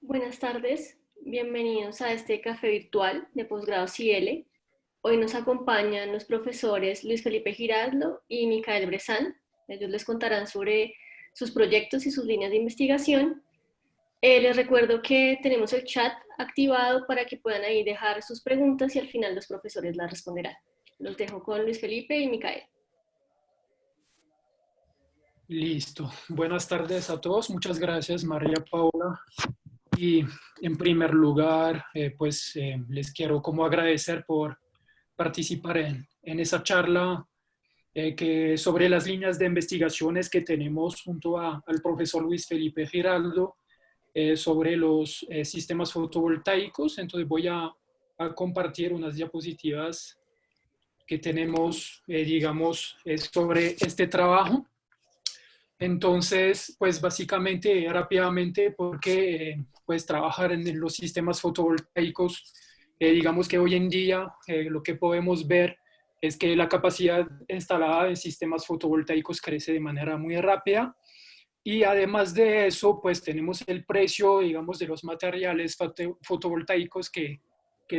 Buenas tardes, bienvenidos a este café virtual de posgrado CIELE. Hoy nos acompañan los profesores Luis Felipe Giraldo y Micael Bressan. Ellos les contarán sobre sus proyectos y sus líneas de investigación. Les recuerdo que tenemos el chat activado para que puedan ahí dejar sus preguntas y al final los profesores las responderán. Los dejo con Luis Felipe y Micael. Listo. Buenas tardes a todos. Muchas gracias, María Paula. Y en primer lugar, les quiero como agradecer por participar en esa charla sobre las líneas de investigaciones que tenemos junto al profesor Luis Felipe Giraldo sobre los sistemas fotovoltaicos. Entonces voy a compartir unas diapositivas que tenemos, sobre este trabajo. Entonces, pues básicamente, rápidamente, porque pues trabajar en los sistemas fotovoltaicos, digamos que hoy en día lo que podemos ver es que la capacidad instalada de sistemas fotovoltaicos crece de manera muy rápida y además de eso, pues tenemos el precio, digamos, de los materiales fotovoltaicos que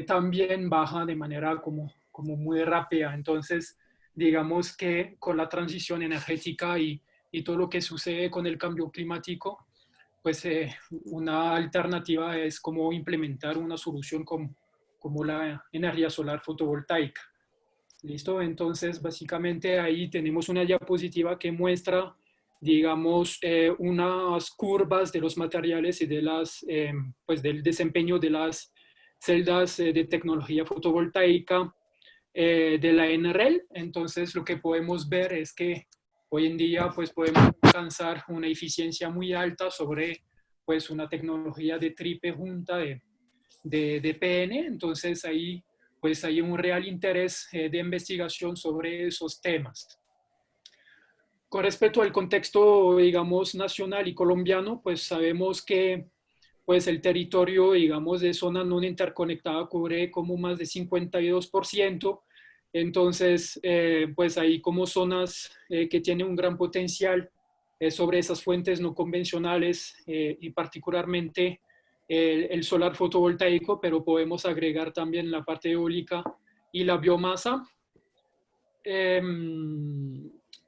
también baja de manera como muy rápida. Entonces, digamos que con la transición energética y todo lo que sucede con el cambio climático, pues una alternativa es como implementar una solución como la energía solar fotovoltaica. ¿Listo? Entonces, básicamente ahí tenemos una diapositiva que muestra, digamos, unas curvas de los materiales y pues del desempeño de las celdas de tecnología fotovoltaica de la NREL. Entonces, lo que podemos ver es que hoy en día pues podemos alcanzar una eficiencia muy alta sobre pues una tecnología de triple junta de PN. Entonces ahí pues hay un real interés de investigación sobre esos temas. Con respecto al contexto, digamos, nacional y colombiano, pues sabemos que pues el territorio, digamos, de zona no interconectada cubre como más de 52%. Entonces, pues hay como zonas que tienen un gran potencial sobre esas fuentes no convencionales y particularmente el solar fotovoltaico, pero podemos agregar también la parte eólica y la biomasa.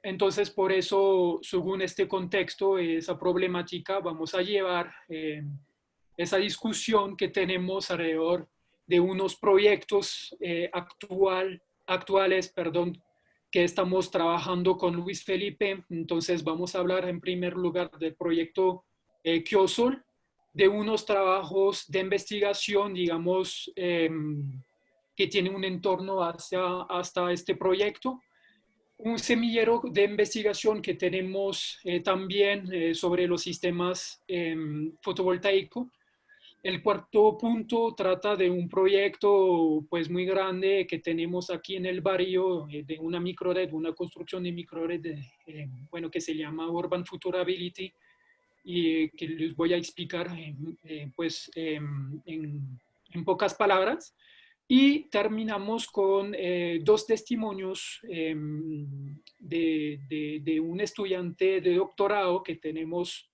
Entonces, por eso, según este contexto, esa problemática, vamos a llevar esa discusión que tenemos alrededor de unos proyectos actuales, que estamos trabajando con Luis Felipe. Entonces, vamos a hablar en primer lugar del proyecto Kyosol, de unos trabajos de investigación, digamos, que tienen un entorno hasta este proyecto. Un semillero de investigación que tenemos también sobre los sistemas fotovoltaicos. El cuarto punto trata de un proyecto pues muy grande que tenemos aquí en el barrio de una microred, una construcción de microred, bueno, que se llama Urban Futurability y que les voy a explicar en pocas palabras. Y terminamos con dos testimonios de un estudiante de doctorado que tenemos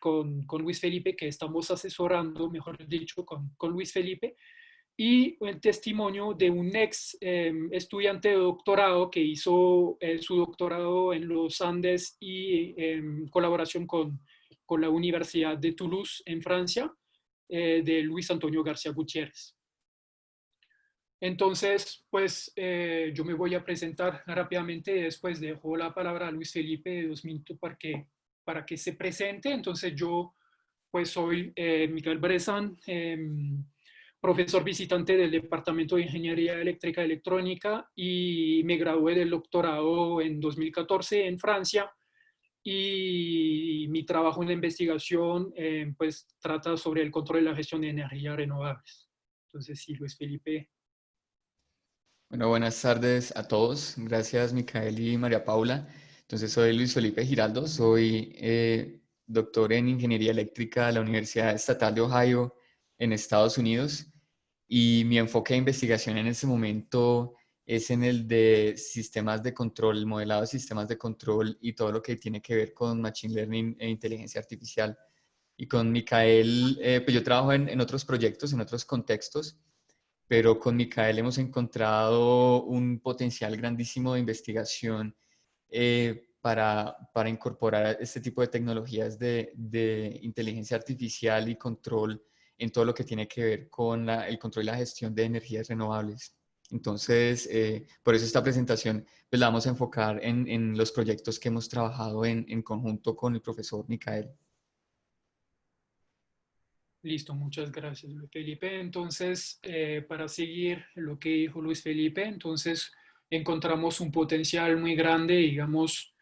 con Luis Felipe, que estamos asesorando, mejor dicho, con Luis Felipe, y el testimonio de un ex estudiante de doctorado que hizo su doctorado en los Andes y en colaboración con la Universidad de Toulouse en Francia, de Luis Antonio García Gutiérrez. Entonces, pues yo me voy a presentar rápidamente, después dejo la palabra a Luis Felipe de 2 minutos para que se presente. Entonces yo pues soy Micael Bressan, profesor visitante del Departamento de Ingeniería Eléctrica y Electrónica y me gradué del doctorado en 2014 en Francia y mi trabajo en la investigación pues trata sobre el control y la gestión de energías renovables. Entonces sí, Luis Felipe. Bueno, buenas tardes a todos. Gracias, Micael y María Paula. Entonces, soy Luis Felipe Giraldo, soy doctor en Ingeniería Eléctrica de la Universidad Estatal de Ohio en Estados Unidos y mi enfoque de investigación en este momento es en el de sistemas de control, el modelado de sistemas de control y todo lo que tiene que ver con Machine Learning e inteligencia artificial. Y con Micael, pues yo trabajo en otros proyectos, en otros contextos, pero con Micael hemos encontrado un potencial grandísimo de investigación para incorporar este tipo de tecnologías de inteligencia artificial y control en todo lo que tiene que ver con el control y la gestión de energías renovables. Entonces, por eso esta presentación pues, la vamos a enfocar en los proyectos que hemos trabajado en conjunto con el profesor Micael. Listo, muchas gracias, Luis Felipe. Entonces, para seguir lo que dijo Luis Felipe, entonces encontramos un potencial muy grande, digamos,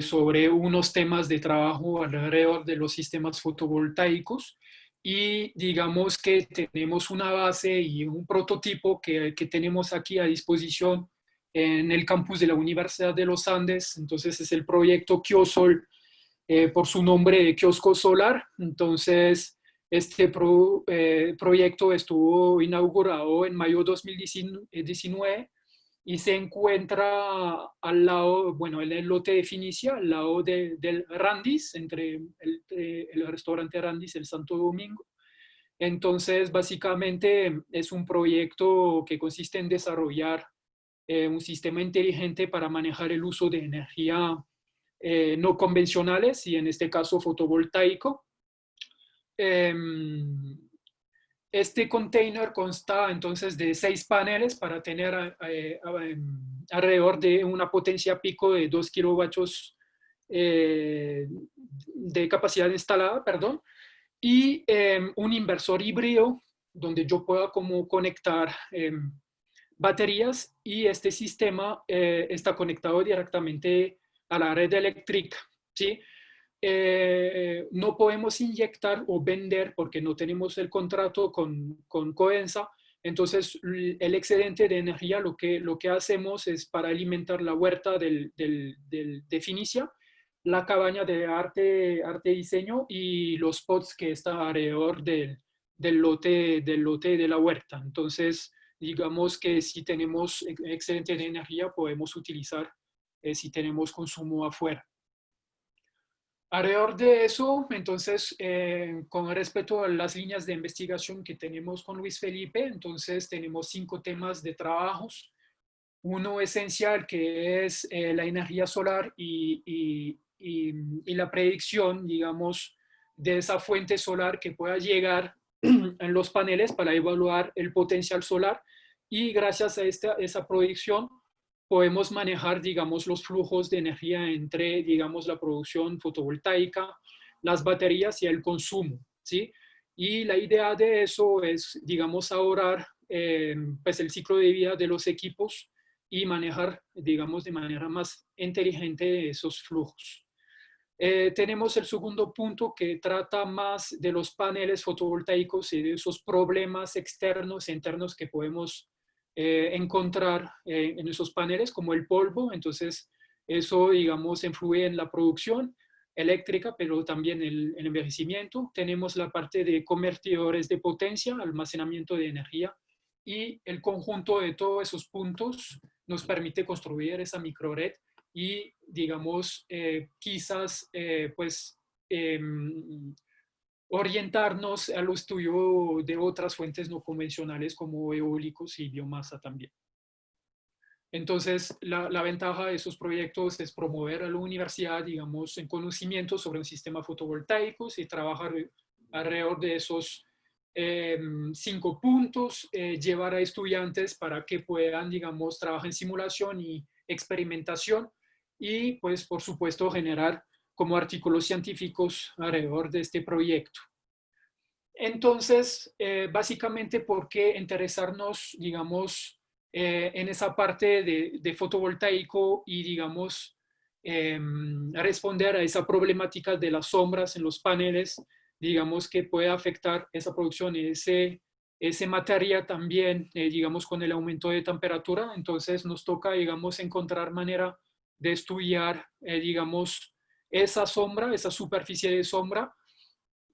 sobre unos temas de trabajo alrededor de los sistemas fotovoltaicos y digamos que tenemos una base y un prototipo que tenemos aquí a disposición en el campus de la Universidad de los Andes. Entonces, es el proyecto Kiosol, por su nombre de kiosco solar. Entonces, este proyecto estuvo inaugurado en mayo de 2019 y se encuentra al lado, bueno, en el lote de Finicia, al lado del Randis, entre el restaurante Randis, el Santo Domingo. Entonces, básicamente es un proyecto que consiste en desarrollar un sistema inteligente para manejar el uso de energía no convencionales y en este caso fotovoltaico. Este container consta entonces de 6 paneles para tener alrededor de una potencia pico de 2 kilovatios de capacidad instalada, perdón, y un inversor híbrido donde yo pueda como conectar baterías y este sistema está conectado directamente a la red eléctrica, ¿sí? No podemos inyectar o vender porque no tenemos el contrato con Codensa. Entonces, el excedente de energía lo que hacemos es para alimentar la huerta de Finicia, la cabaña de arte y diseño y los pots que están alrededor del lote de la huerta. Entonces, digamos que si tenemos excedente de energía, podemos utilizar si tenemos consumo afuera. Alrededor de eso, entonces, con respecto a las líneas de investigación que tenemos con Luis Felipe, entonces tenemos 5 temas de trabajos. Uno esencial que es la energía solar y la predicción, digamos, de esa fuente solar que pueda llegar en los paneles para evaluar el potencial solar y gracias a esa predicción podemos manejar, digamos, los flujos de energía entre, digamos, la producción fotovoltaica, las baterías y el consumo, ¿sí? Y la idea de eso es, digamos, ahorrar pues el ciclo de vida de los equipos y manejar, digamos, de manera más inteligente esos flujos. Tenemos el segundo punto que trata más de los paneles fotovoltaicos y de esos problemas externos e internos que podemos encontrar en esos paneles, como el polvo. Entonces, eso, digamos, influye en la producción eléctrica, pero también el envejecimiento. Tenemos la parte de convertidores de potencia, almacenamiento de energía, y el conjunto de todos esos puntos nos permite construir esa microred y, digamos, quizás, pues, orientarnos al estudio de otras fuentes no convencionales como eólicos y biomasa también. Entonces, la ventaja de esos proyectos es promover a la universidad, digamos, en conocimiento sobre un sistema fotovoltaico y trabajar alrededor de esos 5 puntos, llevar a estudiantes para que puedan, digamos, trabajar en simulación y experimentación y, pues, por supuesto, generar como artículos científicos alrededor de este proyecto. Entonces, básicamente, ¿por qué interesarnos, digamos, en esa parte de fotovoltaico y, digamos, responder a esa problemática de las sombras en los paneles, digamos, que puede afectar esa producción, ese materia también, digamos, con el aumento de temperatura? Entonces, nos toca, digamos, encontrar manera de estudiar, digamos, esa sombra, esa superficie de sombra,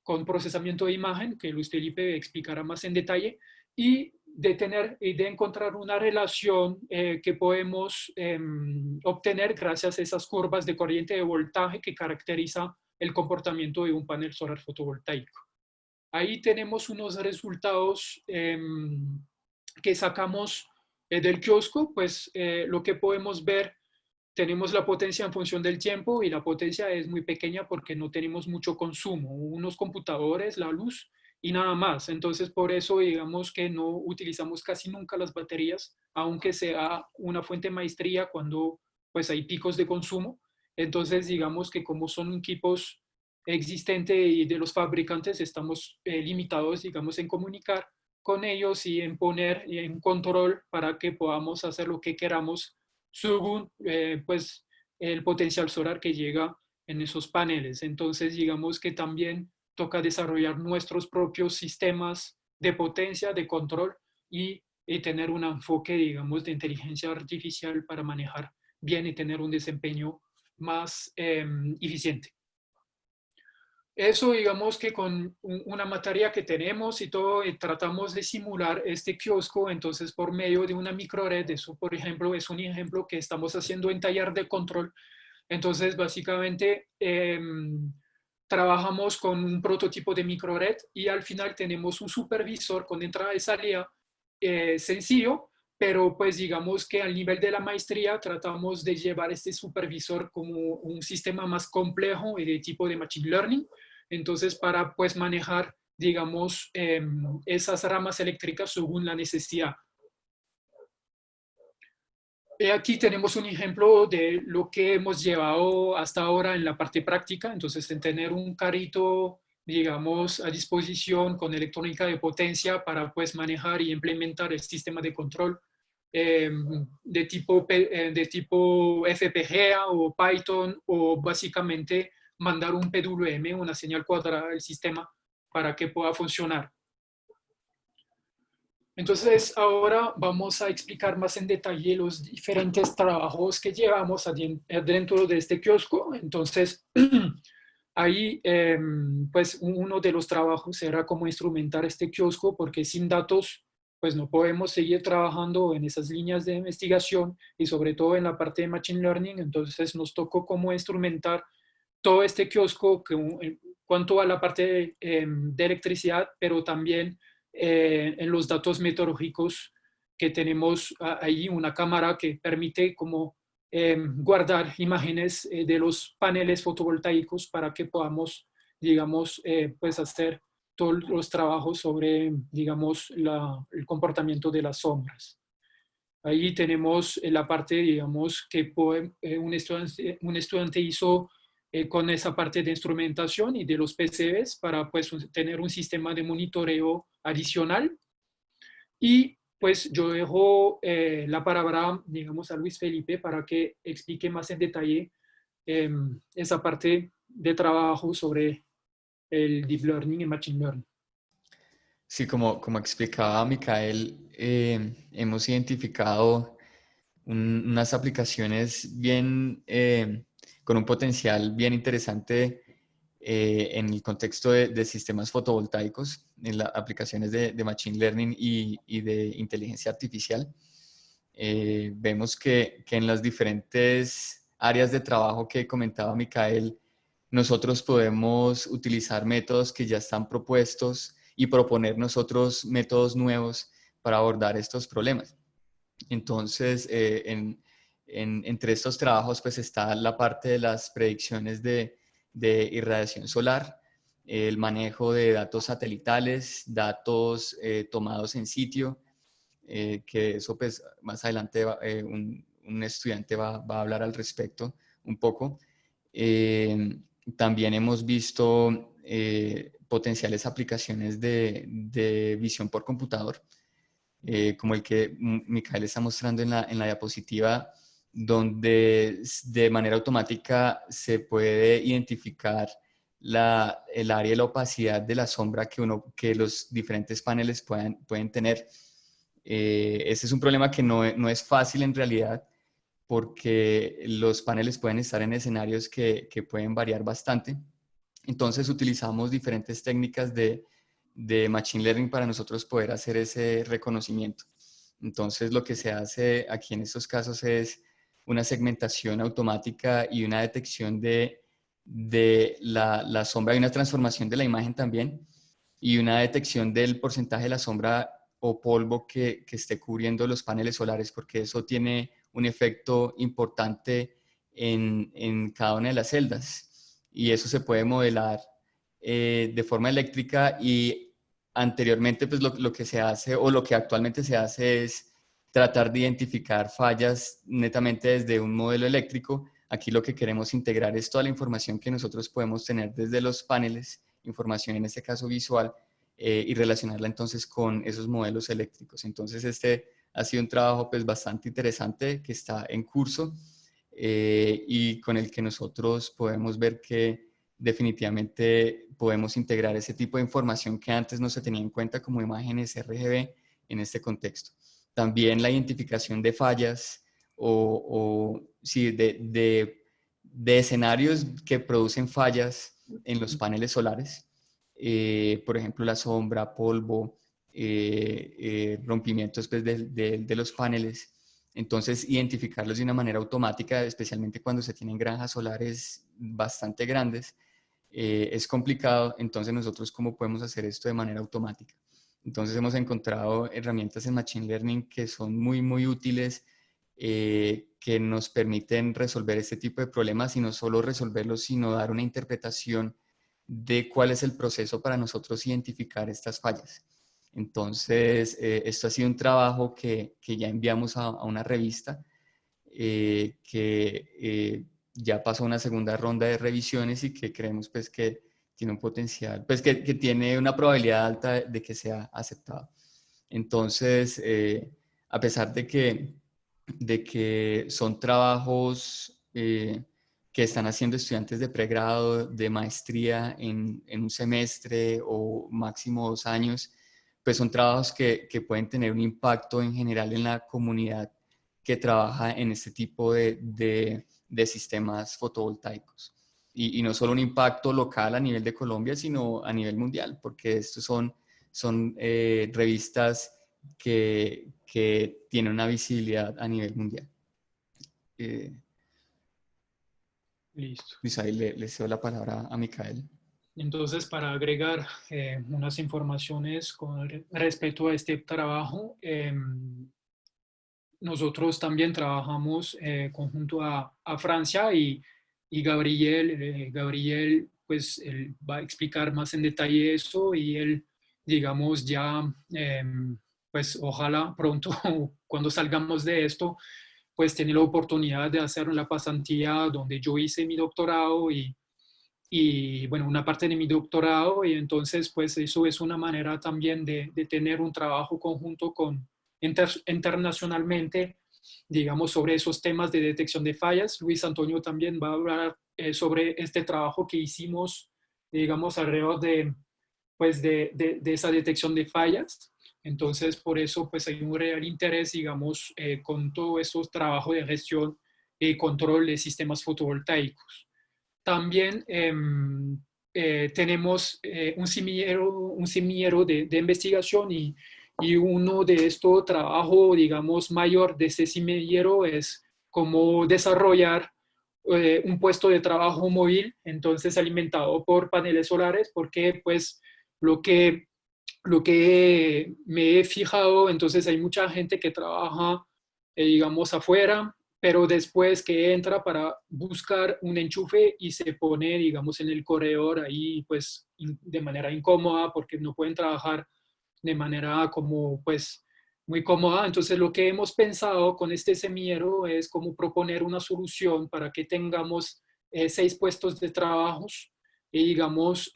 con procesamiento de imagen, que Luis Felipe explicará más en detalle, y de encontrar una relación que podemos obtener gracias a esas curvas de corriente de voltaje que caracteriza el comportamiento de un panel solar fotovoltaico. Ahí tenemos unos resultados que sacamos del kiosco, pues lo que podemos ver, tenemos la potencia en función del tiempo y la potencia es muy pequeña porque no tenemos mucho consumo, unos computadores, la luz y nada más. Entonces, por eso digamos que no utilizamos casi nunca las baterías, aunque sea una fuente de maestría cuando pues hay picos de consumo. Entonces, digamos que como son equipos existentes y de los fabricantes, estamos limitados, digamos, en comunicar con ellos y en poner en control para que podamos hacer lo que queramos según pues el potencial solar que llega en esos paneles. Entonces, digamos que también toca desarrollar nuestros propios sistemas de potencia, de control y tener un enfoque, digamos, de inteligencia artificial para manejar bien y tener un desempeño más eficiente. Eso, digamos que con una materia que tenemos y todo, tratamos de simular este kiosco, entonces por medio de una microred, eso por ejemplo es un ejemplo que estamos haciendo en taller de control. Entonces básicamente trabajamos con un prototipo de microred y al final tenemos un supervisor con entrada y salida sencillo, pero pues digamos que al nivel de la maestría tratamos de llevar este supervisor como un sistema más complejo y de tipo de machine learning. Entonces, para pues manejar, digamos, esas ramas eléctricas según la necesidad. Aquí tenemos un ejemplo de lo que hemos llevado hasta ahora en la parte práctica. Entonces, en tener un carrito, digamos, a disposición con electrónica de potencia para pues manejar y implementar el sistema de control de tipo FPGA o Python, o básicamente mandar un PWM, una señal cuadrada del sistema para que pueda funcionar. Entonces, ahora vamos a explicar más en detalle los diferentes trabajos que llevamos dentro de este kiosco. Entonces, ahí, pues, uno de los trabajos era cómo instrumentar este kiosco, porque sin datos, pues, no podemos seguir trabajando en esas líneas de investigación y sobre todo en la parte de Machine Learning. Entonces, nos tocó cómo instrumentar todo este kiosco en cuanto a la parte de electricidad, pero también en los datos meteorológicos que tenemos ahí, una cámara que permite como guardar imágenes de los paneles fotovoltaicos para que podamos, digamos, pues hacer todos los trabajos sobre, digamos, el comportamiento de las sombras. Ahí tenemos la parte, digamos, que un estudiante hizo con esa parte de instrumentación y de los PCBs para pues tener un sistema de monitoreo adicional. Y pues yo dejo la palabra, digamos, a Luis Felipe para que explique más en detalle esa parte de trabajo sobre el Deep Learning y Machine Learning. Sí, como explicaba Micael, hemos identificado unas aplicaciones bien, con un potencial bien interesante en el contexto de sistemas fotovoltaicos, en las aplicaciones de Machine Learning y de inteligencia artificial. Vemos que en las diferentes áreas de trabajo que comentaba Micael, nosotros podemos utilizar métodos que ya están propuestos y proponer nosotros métodos nuevos para abordar estos problemas. Entonces, entre estos trabajos pues está la parte de las predicciones de irradiación solar, el manejo de datos satelitales, datos tomados en sitio, que eso pues más adelante un estudiante va a hablar al respecto un poco. También hemos visto potenciales aplicaciones de visión por computador, como el que Micael está mostrando en la diapositiva, donde de manera automática se puede identificar el área y la opacidad de la sombra que los diferentes paneles pueden tener. Ese es un problema que no es fácil en realidad, porque los paneles pueden estar en escenarios que pueden variar bastante. Entonces utilizamos diferentes técnicas de Machine Learning para nosotros poder hacer ese reconocimiento. Entonces lo que se hace aquí en estos casos es una segmentación automática y una detección de de la sombra, hay una transformación de la imagen también y una detección del porcentaje de la sombra o polvo que esté cubriendo los paneles solares, porque eso tiene un efecto importante en cada una de las celdas y eso se puede modelar de forma eléctrica y anteriormente pues lo que se hace o lo que actualmente se hace es tratar de identificar fallas netamente desde un modelo eléctrico. Aquí lo que queremos integrar es toda la información que nosotros podemos tener desde los paneles, información en este caso visual, y relacionarla entonces con esos modelos eléctricos. Entonces este ha sido un trabajo pues bastante interesante que está en curso y con el que nosotros podemos ver que definitivamente podemos integrar ese tipo de información que antes no se tenía en cuenta como imágenes RGB en este contexto. También la identificación de fallas o sí, de escenarios que producen fallas en los paneles solares. Por ejemplo, la sombra, polvo, rompimientos pues, de los paneles. Entonces, identificarlos de una manera automática, especialmente cuando se tienen granjas solares bastante grandes, es complicado. Entonces, nosotros, ¿cómo podemos hacer esto de manera automática? Entonces, hemos encontrado herramientas en Machine Learning que son muy, muy útiles, que nos permiten resolver este tipo de problemas y no solo resolverlos, sino dar una interpretación de cuál es el proceso para nosotros identificar estas fallas. Entonces, esto ha sido un trabajo que ya enviamos a una revista que ya pasó una segunda ronda de revisiones y que creemos pues que tiene un potencial, pues que tiene una probabilidad alta de que sea aceptado. Entonces, a pesar de que son trabajos que están haciendo estudiantes de pregrado, de maestría en un semestre o máximo 2 años, pues son trabajos que pueden tener un impacto en general en la comunidad que trabaja en este tipo de sistemas fotovoltaicos. Y no solo un impacto local a nivel de Colombia, sino a nivel mundial, porque estos son revistas que tienen una visibilidad a nivel mundial. Listo. Pues ahí le cedo la palabra a Micael. Entonces, para agregar unas informaciones con respecto a este trabajo, nosotros también trabajamos conjunto a Francia y Gabriel, pues él va a explicar más en detalle eso y él, digamos, ya, pues ojalá pronto, cuando salgamos de esto, pues tiene la oportunidad de hacer la pasantía donde yo hice mi doctorado y bueno, una parte de mi doctorado y entonces pues eso es una manera también de tener un trabajo conjunto con internacionalmente, digamos, sobre esos temas de detección de fallas. Luis Antonio también va a hablar sobre este trabajo que hicimos, digamos, alrededor pues de esa detección de fallas. Entonces, por eso, pues hay un real interés, digamos, con todos esos trabajos de gestión y control de sistemas fotovoltaicos. También tenemos un semillero de investigación y uno de estos trabajos, digamos, mayor de ese semillero es cómo desarrollar un puesto de trabajo móvil, entonces alimentado por paneles solares, porque pues lo que, lo que me he fijado, entonces hay mucha gente que trabaja, digamos, afuera, pero después que entra para buscar un enchufe y se pone, digamos, en el corredor ahí, pues, de manera incómoda, porque no pueden trabajar de manera como, pues, muy cómoda. Entonces, lo que hemos pensado con este semillero es cómo proponer una solución para que tengamos 6 puestos de trabajo y digamos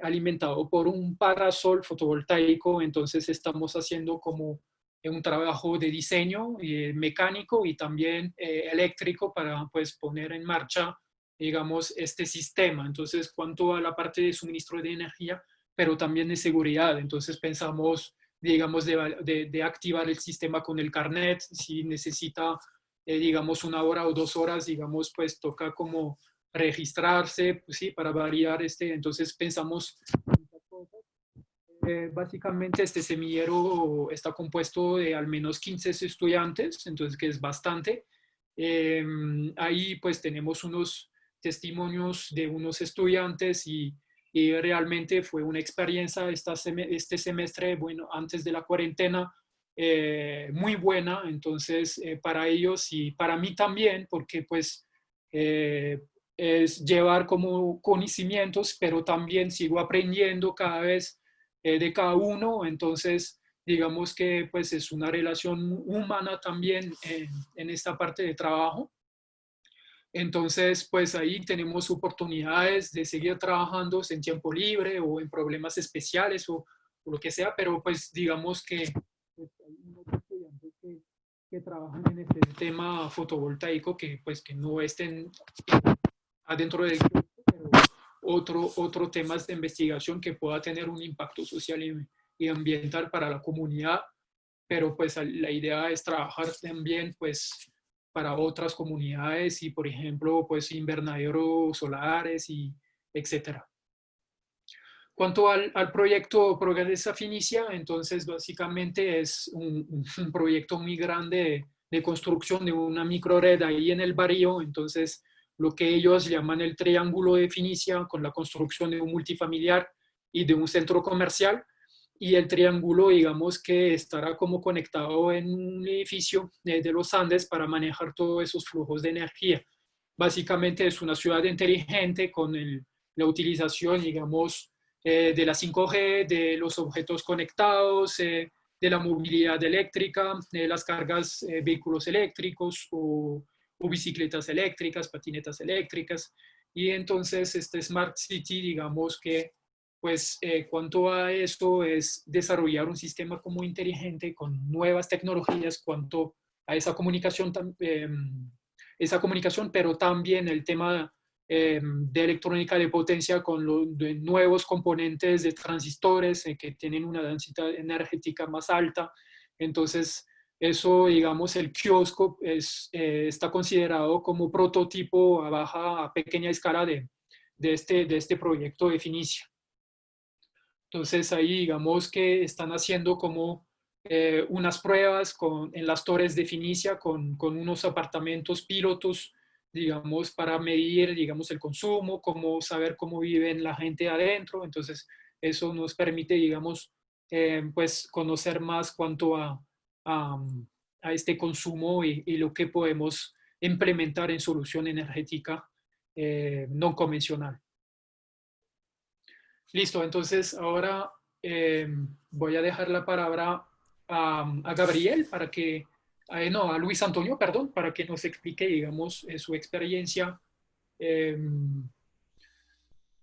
alimentado por un parasol fotovoltaico. Entonces estamos haciendo como un trabajo de diseño mecánico y también eléctrico para pues poner en marcha, digamos, este sistema. Entonces, cuanto a la parte de suministro de energía, pero también de seguridad. Entonces pensamos, digamos, de activar el sistema con el carnet. Si necesita, digamos, 1 hora o 2 horas, digamos, pues toca como registrarse, pues sí, para validar este. Entonces pensamos, básicamente este semillero está compuesto de al menos 15 estudiantes, entonces que es bastante. Ahí pues tenemos unos testimonios de unos estudiantes y realmente fue una experiencia este semestre, bueno, antes de la cuarentena, muy buena. Entonces, para ellos y para mí también, porque pues es llevar como conocimientos, pero también sigo aprendiendo cada vez de cada uno. Entonces, digamos que pues es una relación humana también en esta parte de trabajo. Entonces, pues ahí tenemos oportunidades de seguir trabajando en tiempo libre o en problemas especiales o lo que sea, pero pues digamos que pues, hay unos estudiantes que trabajan en este tema fotovoltaico pues que no estén adentro del grupo, pero otro temas de investigación que pueda tener un impacto social y ambiental para la comunidad, pero pues la idea es trabajar también pues para otras comunidades y por ejemplo pues invernaderos solares y etcétera. Cuanto al proyecto Progresa Finicia, entonces básicamente es un proyecto muy grande de construcción de una microred ahí en el barrio. Entonces lo que ellos llaman el Triángulo de Finicia, con la construcción de un multifamiliar y de un centro comercial, y el triángulo, digamos que estará como conectado en un edificio de los Andes para manejar todos esos flujos de energía. Básicamente es una ciudad inteligente con la utilización, digamos, de la 5G, de los objetos conectados, de la movilidad eléctrica, de las cargas, vehículos eléctricos o bicicletas eléctricas, patinetas eléctricas. Y entonces este Smart City, digamos que pues cuanto a esto es desarrollar un sistema como inteligente con nuevas tecnologías, cuanto a esa comunicación, pero también el tema de electrónica de potencia con de nuevos componentes de transistores que tienen una densidad energética más alta. Entonces, eso, digamos, el kiosco está considerado como prototipo a pequeña escala de este proyecto de Finicia. Entonces ahí digamos que están haciendo como unas pruebas en las torres de Finicia con unos apartamentos pilotos, digamos, para medir, digamos, el consumo, cómo saber cómo viven la gente adentro. Entonces eso nos permite, digamos, pues conocer más cuanto a, a este consumo y lo que podemos implementar en solución energética no convencional. Listo, entonces ahora voy a dejar la palabra a Gabriel para que, no, a Luis Antonio, perdón, para que nos explique, digamos, su experiencia eh,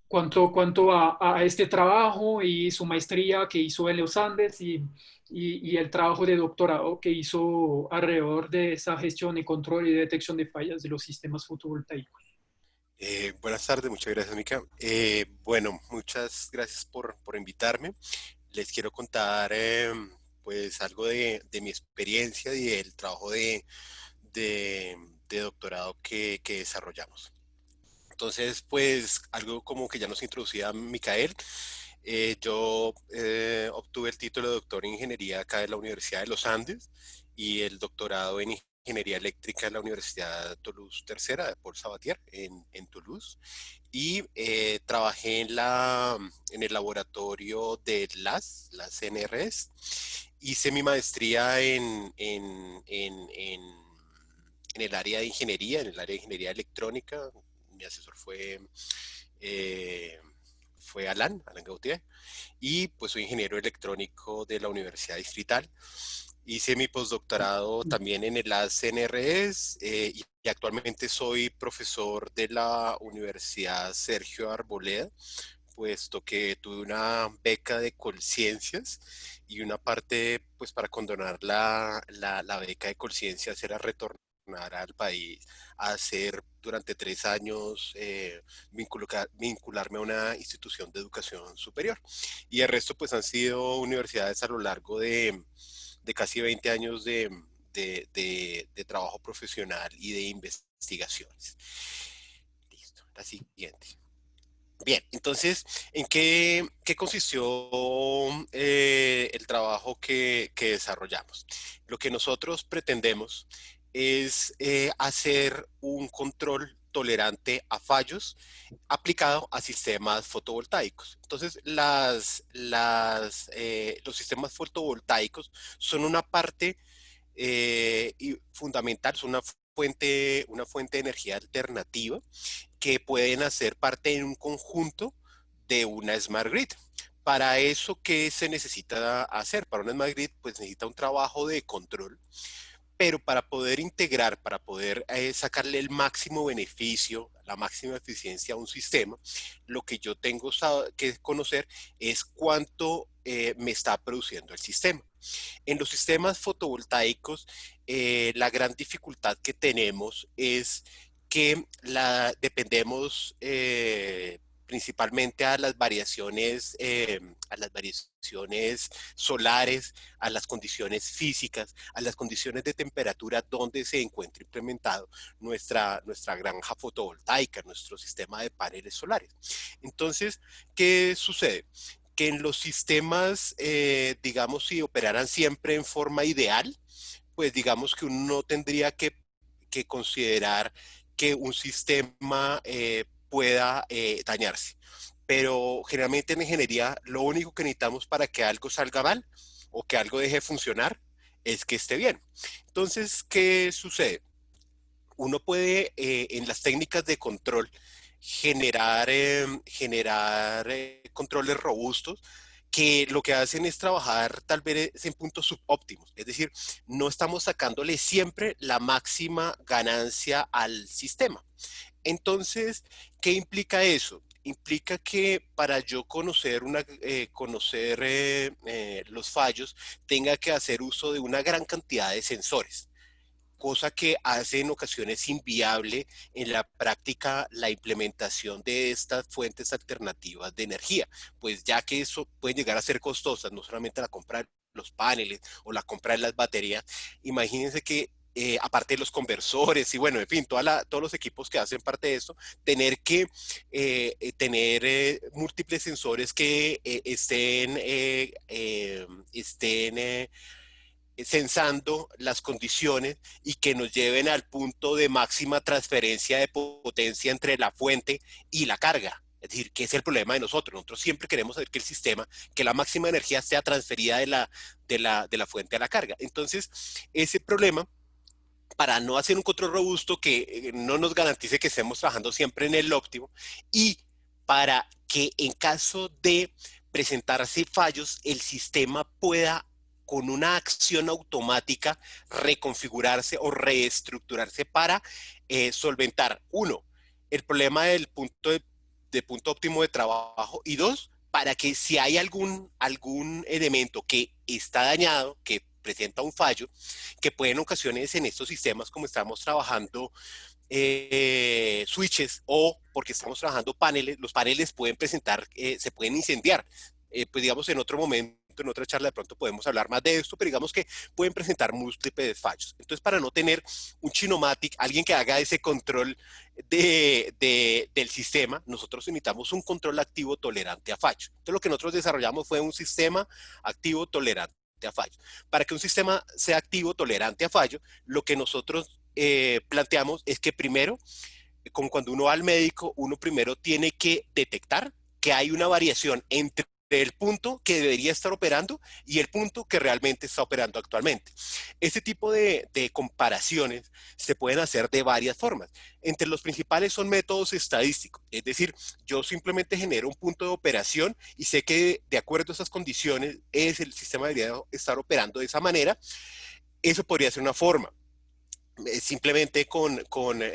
cuanto a este trabajo y su maestría que hizo en los Andes y el trabajo de doctorado que hizo alrededor de esa gestión y control y detección de fallas de los sistemas fotovoltaicos. Buenas tardes, muchas gracias, Mica. Bueno, muchas gracias por invitarme. Les quiero contar pues algo de mi experiencia y del trabajo de, de doctorado que desarrollamos. Entonces, pues algo como que ya nos introducía Micael. Yo obtuve el título de doctor en ingeniería acá de la Universidad de los Andes y el doctorado en ingeniería eléctrica en la Universidad Toulouse Tercera de Paul Sabatier en Toulouse. Y trabajé en el laboratorio de las CNRS. Hice mi maestría en el área de ingeniería, en el área de ingeniería electrónica. Mi asesor fue Alan Gautier, y pues soy ingeniero electrónico de la Universidad Distrital. Hice mi postdoctorado también en el CNRS y actualmente soy profesor de la Universidad Sergio Arboleda, puesto que tuve una beca de Colciencias y una parte, pues para condonar la beca de Colciencias era retornar al país a hacer durante 3 años, vincularme a una institución de educación superior. Y el resto pues han sido universidades a lo largo de casi 20 años de trabajo profesional y de investigaciones. Listo, la siguiente. Bien, entonces, ¿en qué consistió el trabajo que desarrollamos? Lo que nosotros pretendemos es hacer un control tolerante a fallos aplicado a sistemas fotovoltaicos. Entonces, los sistemas fotovoltaicos son una parte y fundamental, son una fuente de energía alternativa que pueden hacer parte de un conjunto de una Smart Grid. Para eso, ¿qué se necesita hacer? Para una Smart Grid, pues necesita un trabajo de control, pero para poder integrar, para poder sacarle el máximo beneficio, la máxima eficiencia a un sistema, lo que yo tengo que conocer es cuánto me está produciendo el sistema. En los sistemas fotovoltaicos, la gran dificultad que tenemos es que dependemos principalmente a las variaciones solares, a las condiciones físicas, a las condiciones de temperatura donde se encuentra implementado nuestra granja fotovoltaica, nuestro sistema de paneles solares. Entonces, ¿qué sucede? Que en los sistemas, digamos, si operaran siempre en forma ideal, pues digamos que uno no tendría que considerar que un sistema pueda dañarse. Pero generalmente en ingeniería lo único que necesitamos para que algo salga mal o que algo deje de funcionar es que esté bien. Entonces, ¿qué sucede? Uno puede en las técnicas de control generar controles robustos que lo que hacen es trabajar tal vez en puntos subóptimos, es decir, no estamos sacándole siempre la máxima ganancia al sistema. Entonces, ¿qué implica eso? Implica que para yo conocer los fallos, tenga que hacer uso de una gran cantidad de sensores, cosa que hace en ocasiones inviable en la práctica la implementación de estas fuentes alternativas de energía, pues ya que eso puede llegar a ser costosas, no solamente la compra de los paneles o la compra de las baterías. Imagínense que aparte de los conversores y bueno, en fin, todos los equipos que hacen parte de esto, tener que tener múltiples sensores que estén censando las condiciones y que nos lleven al punto de máxima transferencia de potencia entre la fuente y la carga. Es decir, ¿qué es el problema de nosotros? Nosotros siempre queremos saber que el sistema, que la máxima energía sea transferida de la fuente a la carga. Entonces, ese problema, para no hacer un control robusto que no nos garantice que estemos trabajando siempre en el óptimo y para que en caso de presentarse fallos, el sistema pueda con una acción automática reconfigurarse o reestructurarse para solventar, uno, el problema del de punto óptimo de trabajo y dos, para que si hay algún elemento que está dañado, que presenta un fallo, que puede en ocasiones en estos sistemas como estamos trabajando switches o porque estamos trabajando paneles, los paneles pueden presentar, se pueden incendiar. Pues digamos en otro momento, en otra charla de pronto podemos hablar más de esto, pero digamos que pueden presentar múltiples fallos. Entonces, para no tener un Chinomatic, alguien que haga ese control del sistema, nosotros necesitamos un control activo tolerante a fallos. Entonces, lo que nosotros desarrollamos fue un sistema activo tolerante a fallo. Para que un sistema sea activo tolerante a fallo, lo que nosotros planteamos es que primero, como cuando uno va al médico, uno primero tiene que detectar que hay una variación entre el punto que debería estar operando y el punto que realmente está operando actualmente. Este tipo de comparaciones se pueden hacer de varias formas. Entre los principales son métodos estadísticos, es decir, yo simplemente genero un punto de operación y sé que de acuerdo a esas condiciones el sistema debería estar operando de esa manera. Eso podría ser una forma, simplemente con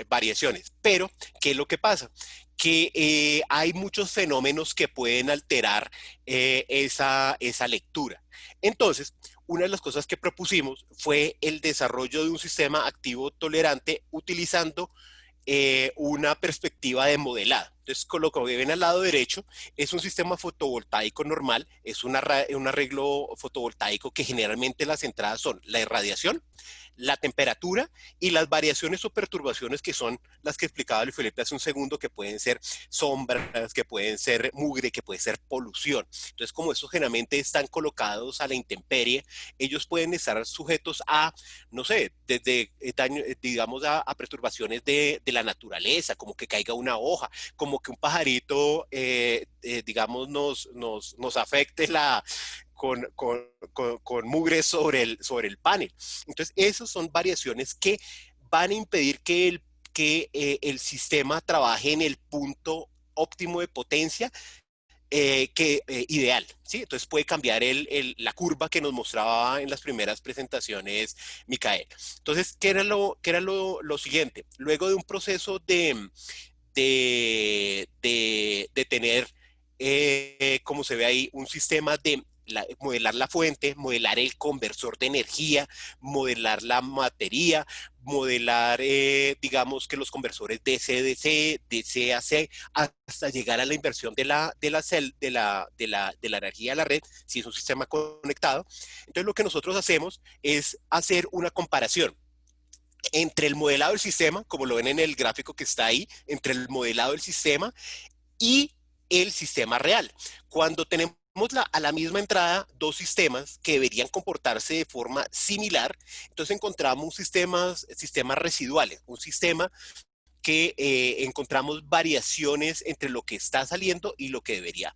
variaciones. Pero, ¿qué es lo que pasa? Que hay muchos fenómenos que pueden alterar esa lectura. Entonces, una de las cosas que propusimos fue el desarrollo de un sistema activo tolerante utilizando una perspectiva de modelado. Entonces, con lo que ven al lado derecho, es un sistema fotovoltaico normal, es un arreglo fotovoltaico que generalmente las entradas son la irradiación, la temperatura y las variaciones o perturbaciones que son las que explicaba Luis Felipe hace un segundo, que pueden ser sombras, que pueden ser mugre, que puede ser polución. Entonces, como estos generalmente están colocados a la intemperie, ellos pueden estar sujetos a, no sé, desde daño, digamos, a perturbaciones de la naturaleza, como que caiga una hoja, como que un pajarito, digamos, nos afecte con mugre sobre el panel. Entonces, esas son variaciones que van a impedir que el sistema trabaje en el punto óptimo de potencia ideal, ¿sí? Entonces puede cambiar la curva que nos mostraba en las primeras presentaciones Micael. Entonces, ¿qué era lo siguiente? Luego de un proceso de tener, como se ve ahí, un sistema de modelar la fuente, modelar el conversor de energía, modelar la batería, modelar, digamos que los conversores DC-DC, DC-AC, hasta llegar a la inversión de la energía a la red, si es un sistema conectado. Entonces, lo que nosotros hacemos es hacer una comparación entre el modelado del sistema, como lo ven en el gráfico que está ahí, entre el modelado del sistema y el sistema real. Cuando tenemos a la misma entrada dos sistemas que deberían comportarse de forma similar, entonces encontramos sistemas residuales, un sistema que encontramos variaciones entre lo que está saliendo y lo que debería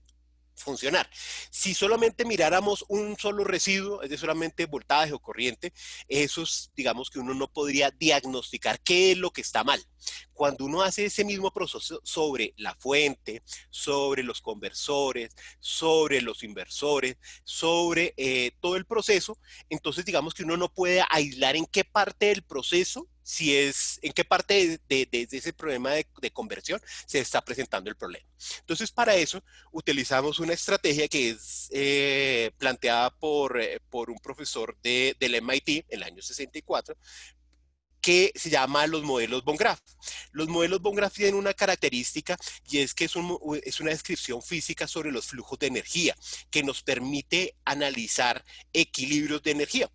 funcionar. Si solamente miráramos un solo residuo, es de solamente voltaje o corriente, esos, digamos que uno no podría diagnosticar qué es lo que está mal. Cuando uno hace ese mismo proceso sobre la fuente, sobre los conversores, sobre los inversores, sobre todo el proceso, entonces digamos que uno no puede aislar en qué parte del proceso, en qué parte de ese problema de conversión se está presentando el problema. Entonces, para eso utilizamos una estrategia que es planteada por un profesor del MIT en el año 64, que se llama los modelos Von Graph. Los modelos Von Graph tienen una característica, y es que es una descripción física sobre los flujos de energía que nos permite analizar equilibrios de energía.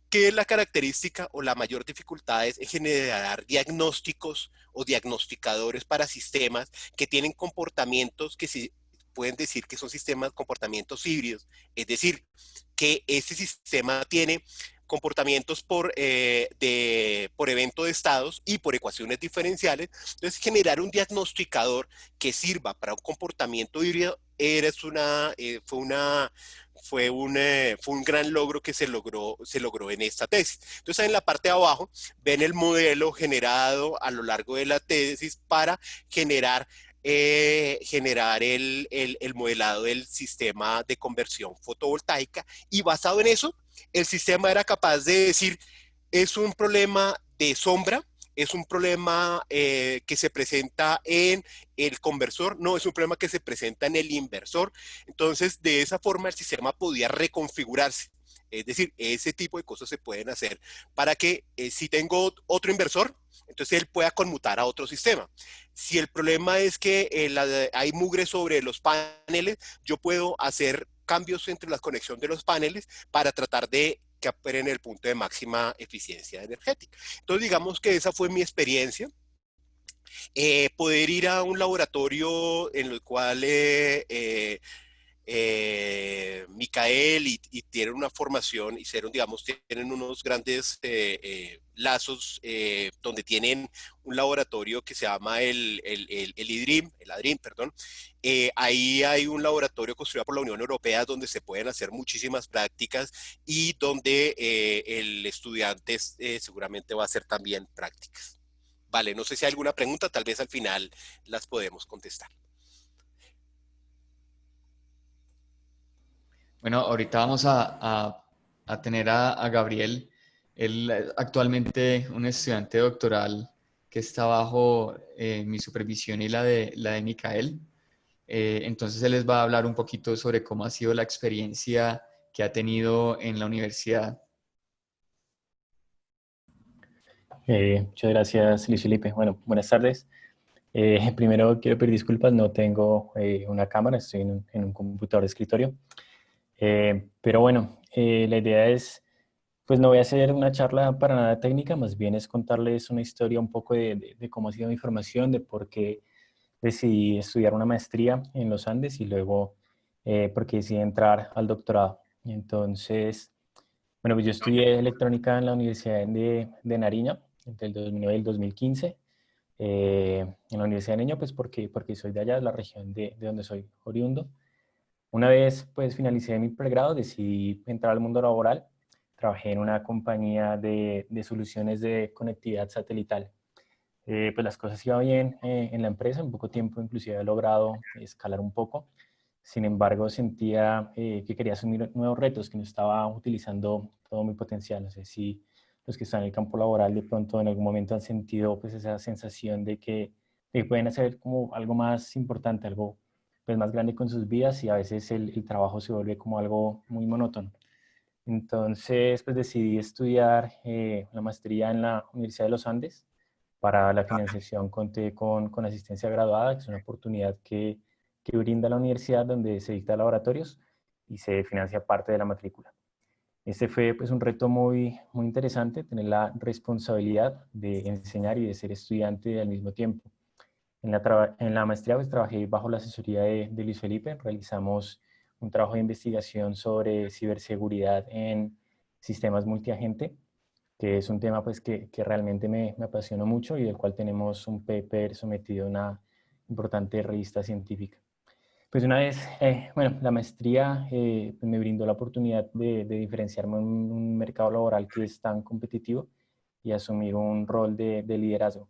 ¿Qué es la característica o la mayor dificultad? Es en generar diagnósticos o diagnosticadores para sistemas que tienen comportamientos que se pueden decir que son comportamientos híbridos, es decir, que ese sistema tiene comportamientos por evento de estados y por ecuaciones diferenciales. Entonces, generar un diagnosticador que sirva para un comportamiento híbrido fue un gran logro que se logró en esta tesis. Entonces, en la parte de abajo ven el modelo generado a lo largo de la tesis para generar el modelado del sistema de conversión fotovoltaica, y basado en eso, el sistema era capaz de decir, es un problema de sombra, es un problema que se presenta en el conversor, no, es un problema que se presenta en el inversor. Entonces, de esa forma el sistema podía reconfigurarse. Es decir, ese tipo de cosas se pueden hacer para que si tengo otro inversor, entonces él pueda conmutar a otro sistema. Si el problema es que hay mugre sobre los paneles, yo puedo hacer cambios entre la conexión de los paneles para tratar de que operen en el punto de máxima eficiencia energética. Entonces, digamos que esa fue mi experiencia. Poder ir a un laboratorio en el cual Micael y tienen una formación, tienen unos grandes lazos donde tienen un laboratorio que se llama el ADRIM, perdón. Ahí hay un laboratorio construido por la Unión Europea donde se pueden hacer muchísimas prácticas y donde el estudiante seguramente va a hacer también prácticas. Vale, no sé si hay alguna pregunta, tal vez al final las podemos contestar. Bueno, ahorita vamos a tener a Gabriel. Él es actualmente un estudiante doctoral que está bajo mi supervisión y la de Micael. Entonces él les va a hablar un poquito sobre cómo ha sido la experiencia que ha tenido en la universidad. Muchas gracias, Luis Felipe. Bueno, buenas tardes. Primero quiero pedir disculpas, no tengo una cámara, estoy en un computador de escritorio. Pero bueno, la idea es, pues no voy a hacer una charla para nada técnica, más bien es contarles una historia un poco de cómo ha sido mi formación, de por qué decidí estudiar una maestría en los Andes y luego por qué decidí entrar al doctorado. Entonces, bueno, pues yo estudié electrónica en la Universidad de Nariño entre el 2009 y el 2015. En la Universidad de Nariño, pues porque soy de allá, de la región de donde soy oriundo. Una vez pues finalicé mi pregrado, decidí entrar al mundo laboral. Trabajé en una compañía de soluciones de conectividad satelital. Pues las cosas iban bien en la empresa, en poco tiempo inclusive he logrado escalar un poco. Sin embargo, sentía que quería asumir nuevos retos, que no estaba utilizando todo mi potencial. No sé si los que están en el campo laboral de pronto en algún momento han sentido pues esa sensación de que pueden hacer como algo más importante, algo pues más grande con sus vidas y a veces el trabajo se vuelve como algo muy monótono. Entonces, pues decidí estudiar la maestría en la Universidad de los Andes. Para la financiación conté con asistencia graduada, que es una oportunidad que brinda la universidad donde se dicta laboratorios y se financia parte de la matrícula. Este fue pues un reto muy interesante, tener la responsabilidad de enseñar y de ser estudiante al mismo tiempo. En la maestría pues trabajé bajo la asesoría de Luis Felipe, realizamos un trabajo de investigación sobre ciberseguridad en sistemas multiagente, que es un tema pues que realmente me apasionó mucho y del cual tenemos un paper sometido a una importante revista científica. Pues una vez, bueno, la maestría pues me brindó la oportunidad de diferenciarme en un mercado laboral que es tan competitivo y asumir un rol de liderazgo,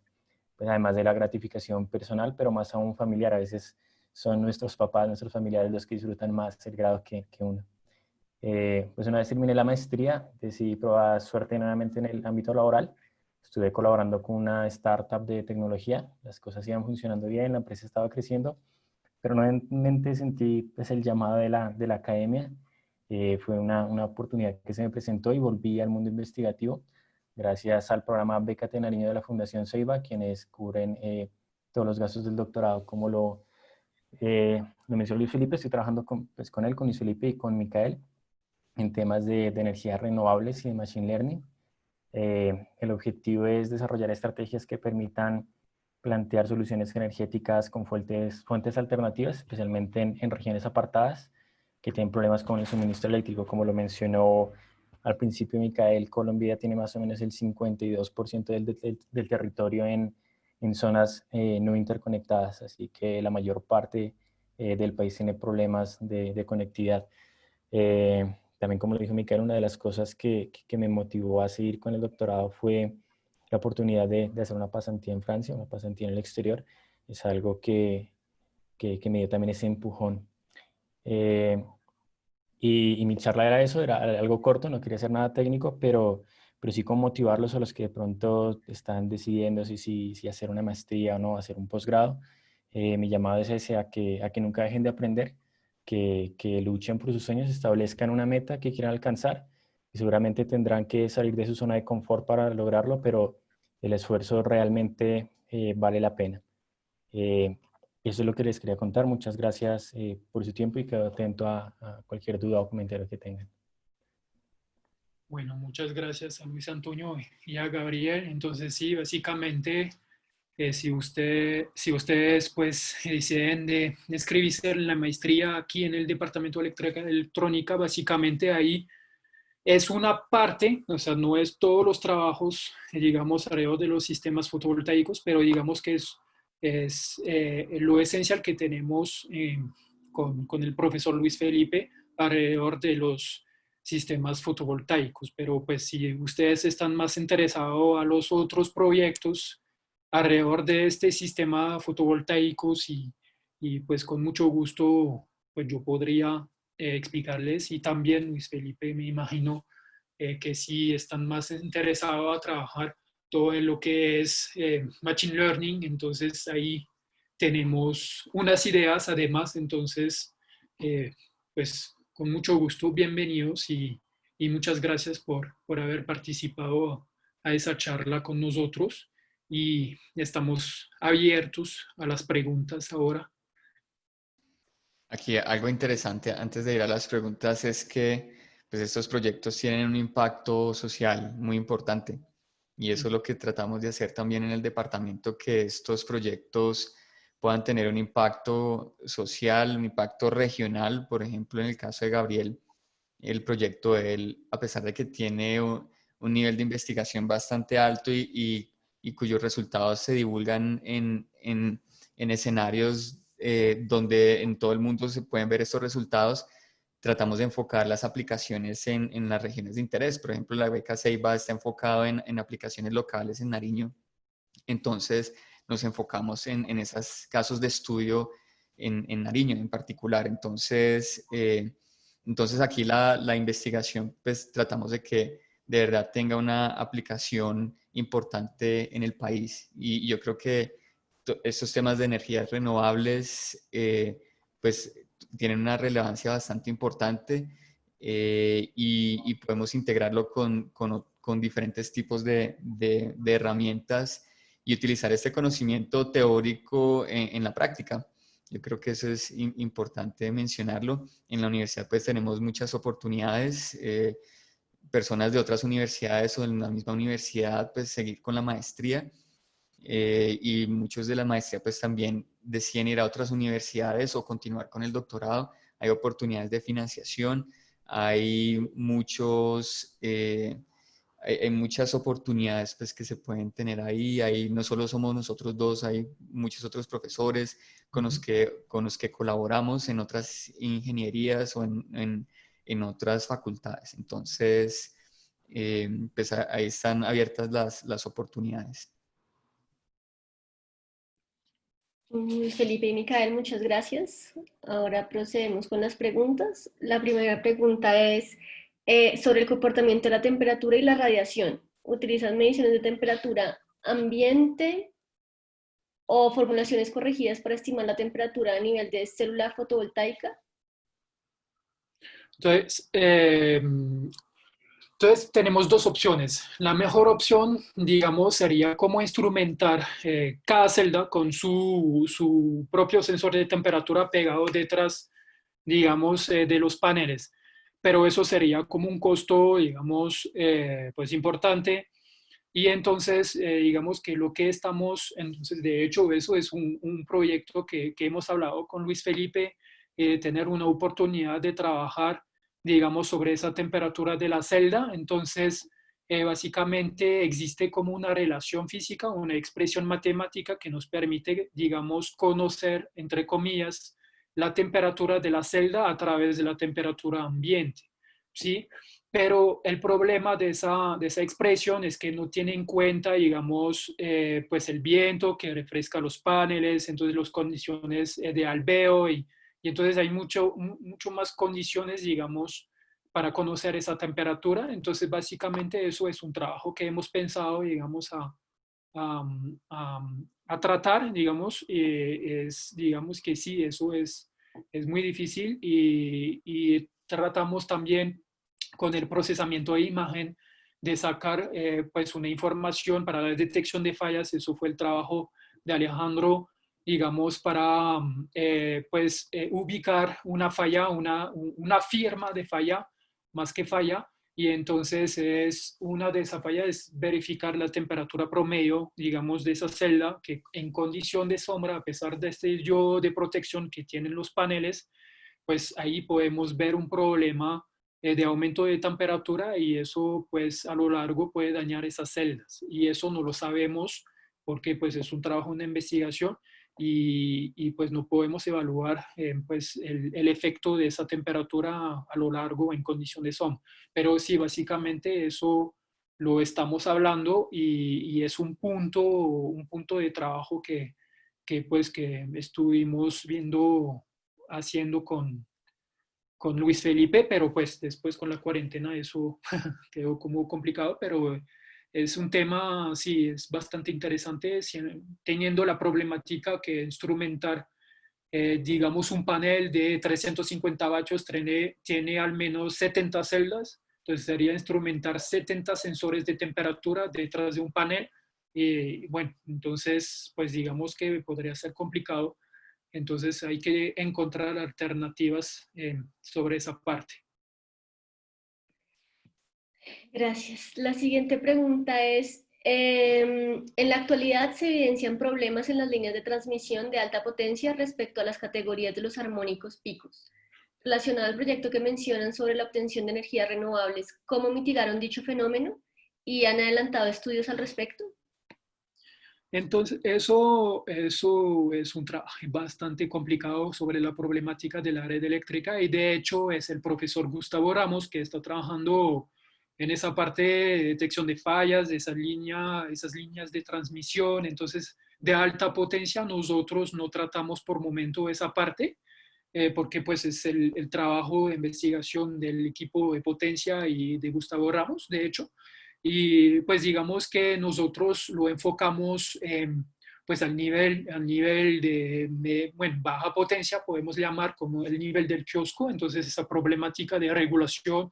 pues además de la gratificación personal, pero más aún familiar. A veces son nuestros papás, nuestros familiares los que disfrutan más el grado que uno. Pues una vez terminé la maestría, decidí probar suerte nuevamente en el ámbito laboral. Estuve colaborando con una startup de tecnología. Las cosas iban funcionando bien, la empresa estaba creciendo, pero nuevamente sentí pues, el llamado de la academia. Fue una oportunidad que se me presentó y volví al mundo investigativo gracias al programa Bécate Nariño de la Fundación Ceiba, quienes cubren todos los gastos del doctorado, como lo mencionó Luis Felipe. Estoy trabajando pues, con él, con Luis Felipe y con Micael en temas de energías renovables y de Machine Learning. El objetivo es desarrollar estrategias que permitan plantear soluciones energéticas con fuentes alternativas, especialmente en regiones apartadas que tienen problemas con el suministro eléctrico. Como lo mencionó al principio Micael, Colombia tiene más o menos el 52% del territorio en zonas no interconectadas, así que la mayor parte del país tiene problemas de conectividad. También, como lo dijo Micael, una de las cosas que me motivó a seguir con el doctorado fue la oportunidad de hacer una pasantía en Francia, una pasantía en el exterior. Es algo que me dio también ese empujón. Eh, y mi charla era eso, era algo corto, no quería hacer nada técnico, pero sí con motivarlos a los que de pronto están decidiendo si hacer una maestría o no, hacer un posgrado. Mi llamado es ese, a que nunca dejen de aprender, que luchen por sus sueños, establezcan una meta que quieran alcanzar y seguramente tendrán que salir de su zona de confort para lograrlo, pero el esfuerzo realmente vale la pena. Eh, Eso es lo que les quería contar. Muchas gracias por su tiempo y quedo atento a cualquier duda o comentario que tengan. Bueno, muchas gracias a Luis Antonio y a Gabriel. Entonces, sí, básicamente, si ustedes pues deciden de inscribirse en la maestría aquí en el Departamento de Electrónica, básicamente ahí es una parte, o sea, no es todos los trabajos, digamos, alrededor de los sistemas fotovoltaicos, pero digamos que es lo esencial que tenemos con el profesor Luis Felipe alrededor de los sistemas fotovoltaicos. Pero pues si ustedes están más interesados a los otros proyectos alrededor de este sistema fotovoltaicos y pues con mucho gusto, pues yo podría explicarles y también Luis Felipe me imagino que sí están más interesados a trabajar todo en lo que es Machine Learning, entonces ahí tenemos unas ideas además, entonces pues con mucho gusto, bienvenidos y muchas gracias por haber participado a esa charla con nosotros. y estamos abiertos a las preguntas ahora. Aquí algo interesante antes de ir a las preguntas es que pues, estos proyectos tienen un impacto social muy importante y eso es lo que tratamos de hacer también en el departamento, que estos proyectos puedan tener un impacto social, un impacto regional. Por ejemplo, en el caso de Gabriel, el proyecto de él, a pesar de que tiene un nivel de investigación bastante alto y cuyos resultados se divulgan en escenarios donde en todo el mundo se pueden ver estos resultados, tratamos de enfocar las aplicaciones en las regiones de interés. Por ejemplo, la beca Ceiba está enfocado en aplicaciones locales en Nariño. Entonces, nos enfocamos en esos casos de estudio en Nariño en particular. Entonces aquí la investigación, pues tratamos de que de verdad tenga una aplicación importante en el país. Y yo creo que estos temas de energías renovables, pues tienen una relevancia bastante importante y podemos integrarlo con diferentes tipos de herramientas y utilizar este conocimiento teórico en la práctica. Yo creo que eso es importante mencionarlo. En la universidad pues tenemos muchas oportunidades, personas de otras universidades o en la misma universidad pues seguir con la maestría y muchos de la maestría pues también deciden ir a otras universidades o continuar con el doctorado. Hay oportunidades de financiación, hay hay muchas oportunidades pues, que se pueden tener ahí. Ahí no solo somos nosotros dos, hay muchos otros profesores con los que colaboramos en otras ingenierías o en otras facultades. Entonces, pues ahí están abiertas las oportunidades. Luis Felipe y Micael, muchas gracias. Ahora procedemos con las preguntas. La primera pregunta es sobre el comportamiento de la temperatura y la radiación. ¿Utilizan mediciones de temperatura ambiente o formulaciones corregidas para estimar la temperatura a nivel de célula fotovoltaica? Entonces, tenemos dos opciones. La mejor opción, digamos, sería cómo instrumentar cada celda con su propio sensor de temperatura pegado detrás, digamos, de los paneles. Pero eso sería como un costo, digamos, pues importante. Y entonces, digamos que lo que estamos, entonces, de hecho, eso es un proyecto que hemos hablado con Luis Felipe, tener una oportunidad de trabajar, digamos, sobre esa temperatura de la celda. Entonces, básicamente existe como una relación física, una expresión matemática que nos permite, digamos, conocer, entre comillas, la temperatura de la celda a través de la temperatura ambiente, ¿sí? Pero el problema de esa expresión es que no tiene en cuenta, digamos, pues el viento que refresca los paneles, entonces las condiciones de albeo y entonces hay mucho más condiciones, digamos, para conocer esa temperatura. Entonces, básicamente eso es un trabajo que hemos pensado, digamos, a, a, a tratar, digamos, digamos que sí, eso es muy difícil y tratamos también con el procesamiento de imagen de sacar pues una información para la detección de fallas. Eso fue el trabajo de Alejandro, digamos, para pues ubicar una falla, una firma de falla, más que falla, y entonces una de esas fallas es verificar la temperatura promedio, digamos, de esa celda, que en condición de sombra, a pesar de este yodo de protección que tienen los paneles, pues ahí podemos ver un problema de aumento de temperatura y eso pues a lo largo puede dañar esas celdas y eso no lo sabemos porque pues es un trabajo de investigación y pues no podemos evaluar pues el efecto de esa temperatura a lo largo en condición de sombra. Pero sí, básicamente eso lo estamos hablando y es un punto de trabajo pues que estuvimos viendo, haciendo con Luis Felipe, pero pues después con la cuarentena eso quedó como complicado, pero es un tema, sí, es bastante interesante, teniendo la problemática que instrumentar, digamos, un panel de 350 vatios tiene al menos 70 celdas, entonces sería instrumentar 70 sensores de temperatura detrás de un panel, Bueno, entonces, pues digamos que podría ser complicado. Entonces hay que encontrar alternativas sobre esa parte. Gracias. La siguiente pregunta es, en la actualidad se evidencian problemas en las líneas de transmisión de alta potencia respecto a las categorías de los armónicos picos. Relacionado al proyecto que mencionan sobre la obtención de energías renovables, ¿cómo mitigaron dicho fenómeno? ¿Y han adelantado estudios al respecto? Entonces, eso es un trabajo bastante complicado sobre la problemática de la red eléctrica y de hecho es el profesor Gustavo Ramos que está trabajando en esa parte de detección de fallas, de esas líneas de transmisión. Entonces, de alta potencia, nosotros no tratamos por momento esa parte, porque pues es el trabajo de investigación del equipo de potencia y de Gustavo Ramos, de hecho. Y pues digamos que nosotros lo enfocamos pues al nivel bueno, baja potencia, podemos llamar como el nivel del kiosco, entonces esa problemática de regulación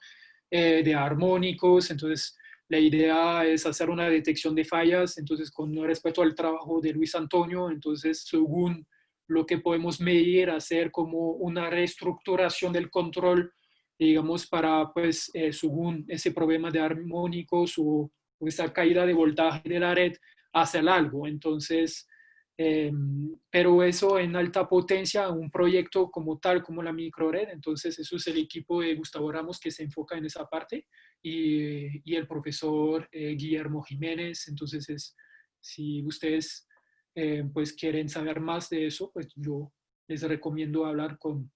de armónicos, entonces la idea es hacer una detección de fallas, entonces con respecto al trabajo de Luis Antonio, entonces según lo que podemos medir, hacer como una reestructuración del control, digamos, para, pues, según ese problema de armónicos o esa caída de voltaje de la red, hacer algo. Entonces, pero eso en alta potencia, un proyecto como tal, como la microred, entonces eso es el equipo de Gustavo Ramos que se enfoca en esa parte y el profesor Guillermo Jiménez, entonces si ustedes pues quieren saber más de eso, pues yo les recomiendo hablar con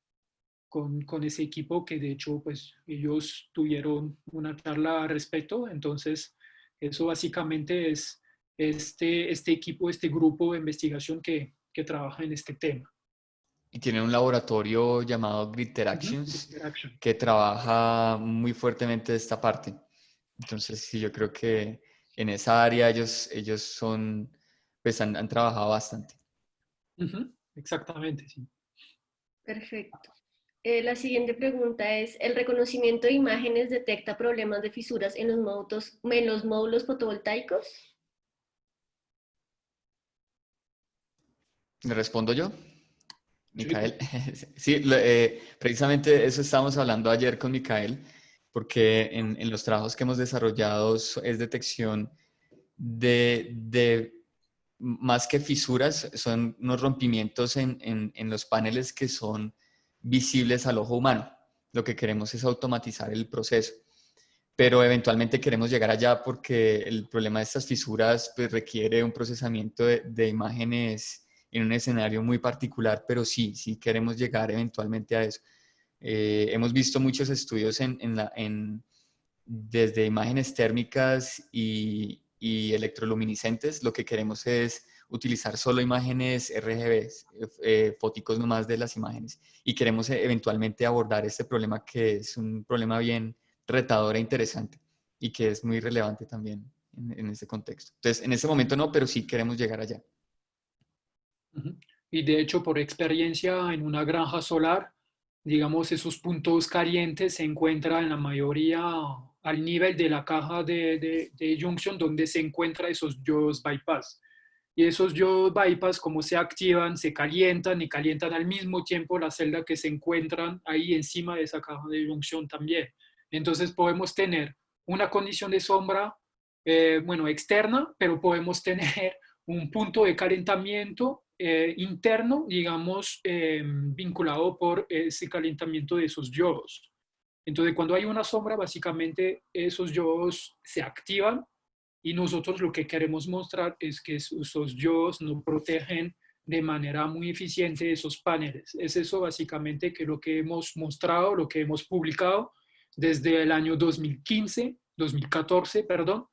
ese equipo que de hecho pues ellos tuvieron una charla al respecto. Entonces eso básicamente es este equipo, este grupo de investigación que trabaja en este tema. Y tienen un laboratorio llamado Grid Interactions que trabaja muy fuertemente esta parte. Entonces, sí, yo creo que en esa área ellos son, pues han trabajado bastante. Exactamente, sí. Perfecto. La siguiente pregunta es, ¿el reconocimiento de imágenes detecta problemas de fisuras en los módulos fotovoltaicos? ¿Le respondo yo? Micael. Sí. Sí, precisamente eso estábamos hablando ayer con Micael, porque en los trabajos que hemos desarrollado es detección de más que fisuras, son unos rompimientos en los paneles que son visibles al ojo humano. Lo que queremos es automatizar el proceso, pero eventualmente queremos llegar allá porque el problema de estas fisuras pues, requiere un procesamiento de imágenes en un escenario muy particular, pero sí queremos llegar eventualmente a eso. Hemos visto muchos estudios desde imágenes térmicas y electroluminiscentes. Lo que queremos es utilizar solo imágenes RGB, fóticos nomás de las imágenes, y queremos eventualmente abordar este problema que es un problema bien retador e interesante y que es muy relevante también en este contexto. Entonces, en este momento no, pero sí queremos llegar allá. Y de hecho, por experiencia en una granja solar, digamos, esos puntos calientes se encuentran en la mayoría al nivel de la caja de junction donde se encuentran esos diodos bypass. Y esos diodos bypass, como se activan, se calientan y calientan al mismo tiempo la celda que se encuentran ahí encima de esa caja de junction también. Entonces podemos tener una condición de sombra, bueno, externa, pero podemos tener un punto de calentamiento interno, digamos, vinculado por ese calentamiento de esos diodos. Entonces, cuando hay una sombra, básicamente esos diodos se activan y nosotros lo que queremos mostrar es que esos diodos no protegen de manera muy eficiente esos paneles. Es eso básicamente que lo que hemos mostrado, lo que hemos publicado desde el año 2014, perdón,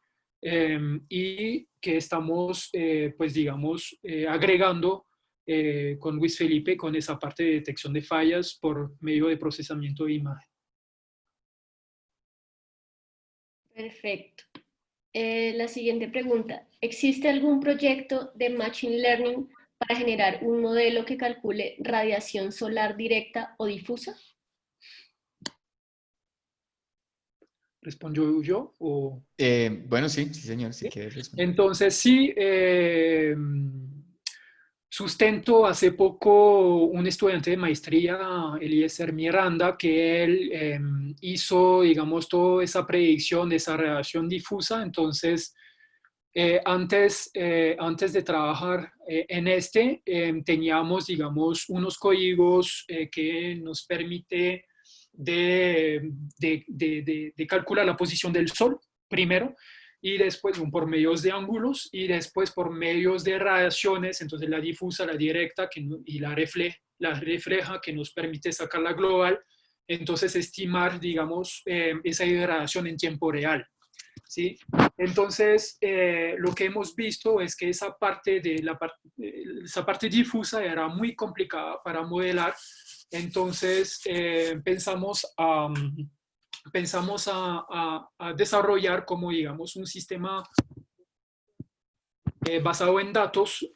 y que estamos, pues digamos, agregando con Luis Felipe con esa parte de detección de fallas por medio de procesamiento de imagen. Perfecto. La siguiente pregunta. ¿Existe algún proyecto de Machine Learning para generar un modelo que calcule radiación solar directa o difusa? ¿Respondo yo o...? Bueno, sí, sí, señor, si ¿Sí? quieres responder. Entonces, sí, sustento hace poco un estudiante de maestría, Eliezer Miranda, que él hizo, digamos, toda esa predicción de esa radiación difusa. Entonces, antes de trabajar en teníamos, digamos, unos códigos que nos permite de calcular la posición del Sol primero, y después por medios de ángulos y después por medios de radiaciones, entonces la difusa, la directa y la refleja, que nos permite sacar la global, entonces estimar, digamos, esa irradiación en tiempo real. ¿Sí? Entonces, lo que hemos visto es que esa esa parte difusa era muy complicada para modelar. Entonces, pensamos a desarrollar como, digamos, un sistema basado en datos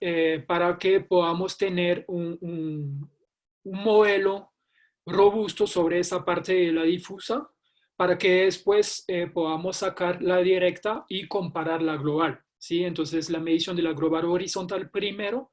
para que podamos tener un modelo robusto sobre esa parte de la difusa, para que después podamos sacar la directa y comparar la global, ¿sí? Entonces, la medición de la global horizontal primero,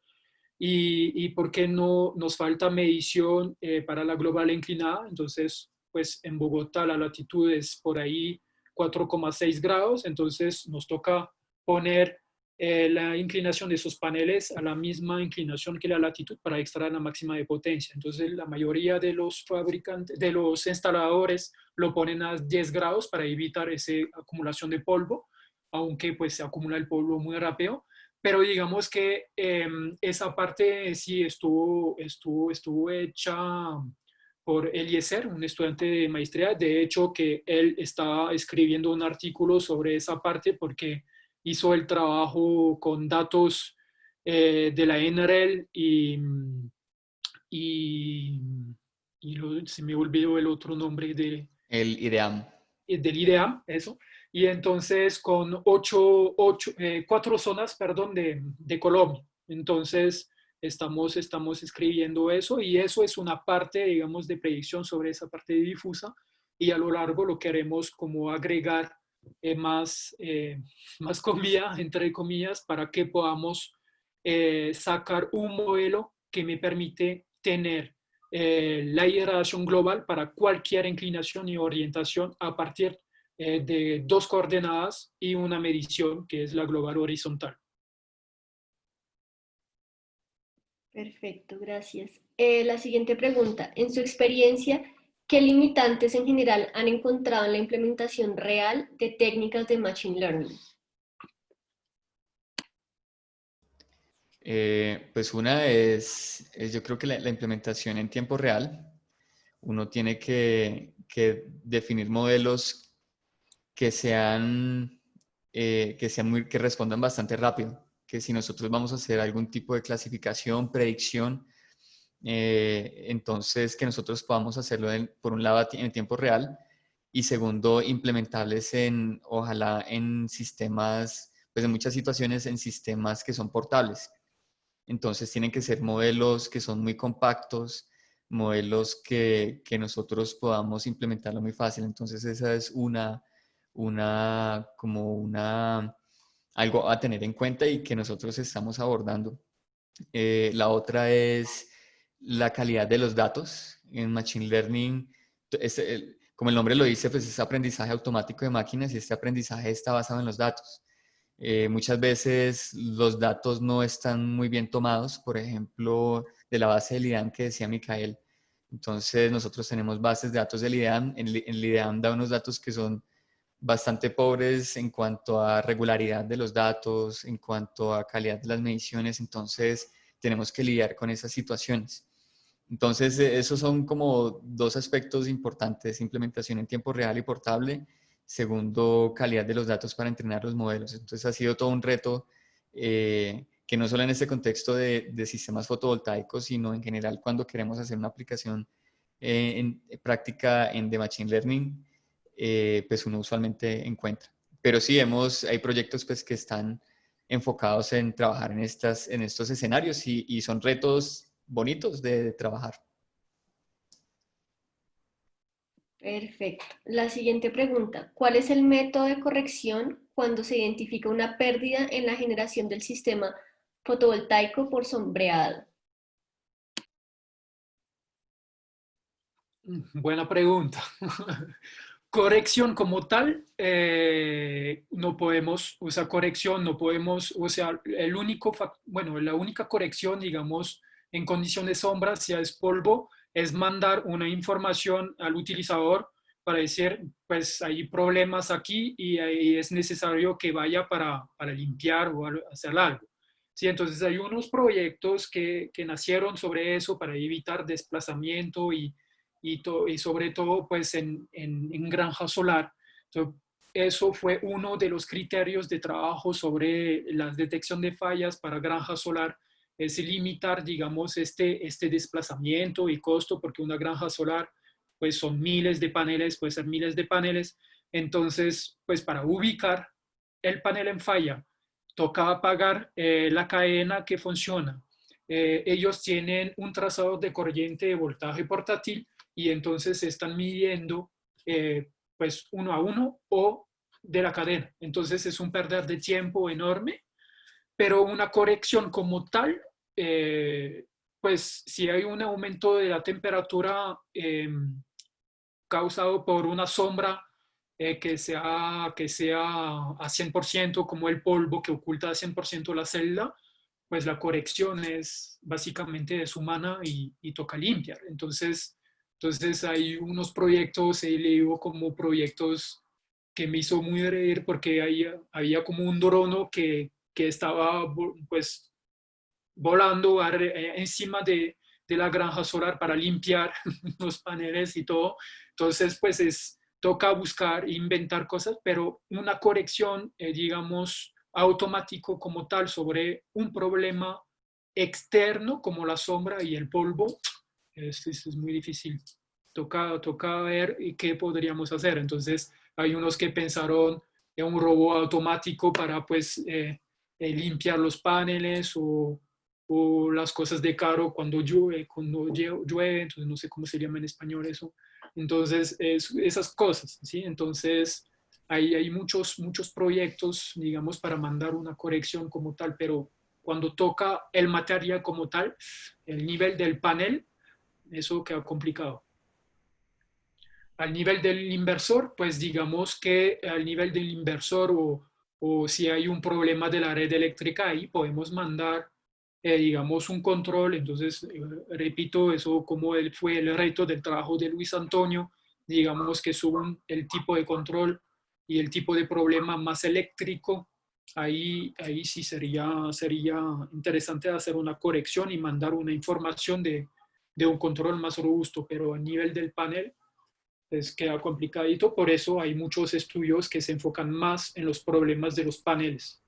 y por qué no nos falta medición para la global inclinada. Entonces, pues en Bogotá la latitud es por ahí 4,6 grados, entonces nos toca poner la inclinación de esos paneles a la misma inclinación que la latitud para extraer la máxima de potencia. Entonces, la mayoría de los fabricantes, de los instaladores, lo ponen a 10 grados para evitar esa acumulación de polvo, aunque pues se acumula el polvo muy rápido. Pero digamos que esa parte sí estuvo hecha por Eliezer, un estudiante de maestría. De hecho, que él está escribiendo un artículo sobre esa parte porque hizo el trabajo con datos de la NREL y, se me olvidó el otro nombre El IDEAM. del IDEA, eso. Y entonces con cuatro zonas, perdón, de Colombia. Entonces estamos escribiendo eso, y eso es una parte, digamos, de predicción sobre esa parte difusa, y a lo largo lo queremos como agregar más comida, entre comillas, para que podamos sacar un modelo que me permite tener la irradiación global para cualquier inclinación y orientación a partir de dos coordenadas y una medición que es la global horizontal. Perfecto, gracias. La siguiente pregunta. En su experiencia, ¿qué limitantes en general han encontrado en la implementación real de técnicas de Machine Learning? Pues una es yo creo que la implementación en tiempo real. Uno tiene que definir modelos que que respondan bastante rápido. Que si nosotros vamos a hacer algún tipo de clasificación, predicción, entonces que nosotros podamos hacerlo por un lado en tiempo real, y segundo, implementables ojalá en sistemas, pues en muchas situaciones en sistemas que son portables. Entonces tienen que ser modelos que son muy compactos, modelos que nosotros podamos implementarlo muy fácil. Entonces esa es algo a tener en cuenta y que nosotros estamos abordando. La otra es la calidad de los datos. En Machine Learning, como el nombre lo dice, pues es aprendizaje automático de máquinas, y este aprendizaje está basado en los datos. Muchas veces los datos no están muy bien tomados, por ejemplo, de la base del IDEAM que decía Micael. Entonces nosotros tenemos bases de datos del IDEAM. El IDEAM da unos datos que son bastante pobres en cuanto a regularidad de los datos, en cuanto a calidad de las mediciones. Entonces tenemos que lidiar con esas situaciones. Entonces esos son como dos aspectos importantes: implementación en tiempo real y portable. Segundo, calidad de los datos para entrenar los modelos. Entonces ha sido todo un reto que no solo en este contexto de sistemas fotovoltaicos, sino en general cuando queremos hacer una aplicación en práctica de Machine Learning, pues uno usualmente encuentra. Pero sí, hay proyectos pues que están enfocados en trabajar en estos escenarios, y son retos bonitos de trabajar. Perfecto. La siguiente pregunta. ¿Cuál es el método de corrección cuando se identifica una pérdida en la generación del sistema fotovoltaico por sombreado? Buena pregunta. Corrección como tal, no podemos usar corrección, no podemos, o sea, bueno, la única corrección, digamos, en condición de sombra, si es polvo, es mandar una información al utilizador para decir, pues hay problemas aquí y ahí es necesario que vaya para limpiar o hacer algo. Sí, entonces hay unos proyectos que nacieron sobre eso para evitar desplazamiento y sobre todo pues en granja solar. Entonces, eso fue uno de los criterios de trabajo sobre la detección de fallas para granja solar, es limitar, digamos, este desplazamiento y costo, porque una granja solar pues son miles de paneles, puede ser miles de paneles. Entonces, pues para ubicar el panel en falla, toca apagar la cadena que funciona. Ellos tienen un trazador de corriente de voltaje portátil y entonces se están midiendo pues uno a uno o de la cadena. Entonces es un perder de tiempo enorme, pero una corrección como tal, pues si hay un aumento de la temperatura causado por una sombra que sea a 100% como el polvo que oculta a 100% la celda, pues la corrección es básicamente deshumana y toca limpiar. Entonces hay unos proyectos, he leído como proyectos que me hizo muy reír porque había como un drono que estaba pues volando encima de la granja solar para limpiar los paneles y todo. Entonces, pues toca buscar, inventar cosas, pero una corrección, digamos, automático como tal sobre un problema externo como la sombra y el polvo, es muy difícil. Toca ver qué podríamos hacer. Entonces, hay unos que pensaron en un robot automático para, pues, limpiar los paneles o las cosas de carro cuando llueve, entonces no sé cómo se llama en español eso. Entonces, esas cosas, ¿sí? Entonces, hay muchos proyectos, digamos, para mandar una corrección como tal, pero cuando toca el material como tal, el nivel del panel, eso queda complicado. Al nivel del inversor, pues digamos que al nivel del inversor o si hay un problema de la red eléctrica ahí, podemos mandar, digamos, un control. Entonces, repito, eso como fue el reto del trabajo de Luis Antonio, digamos que suben el tipo de control y el tipo de problema más eléctrico. Ahí sí sería interesante hacer una corrección y mandar una información de un control más robusto, pero a nivel del panel queda complicadito, por eso hay muchos estudios que se enfocan más en los problemas de los paneles.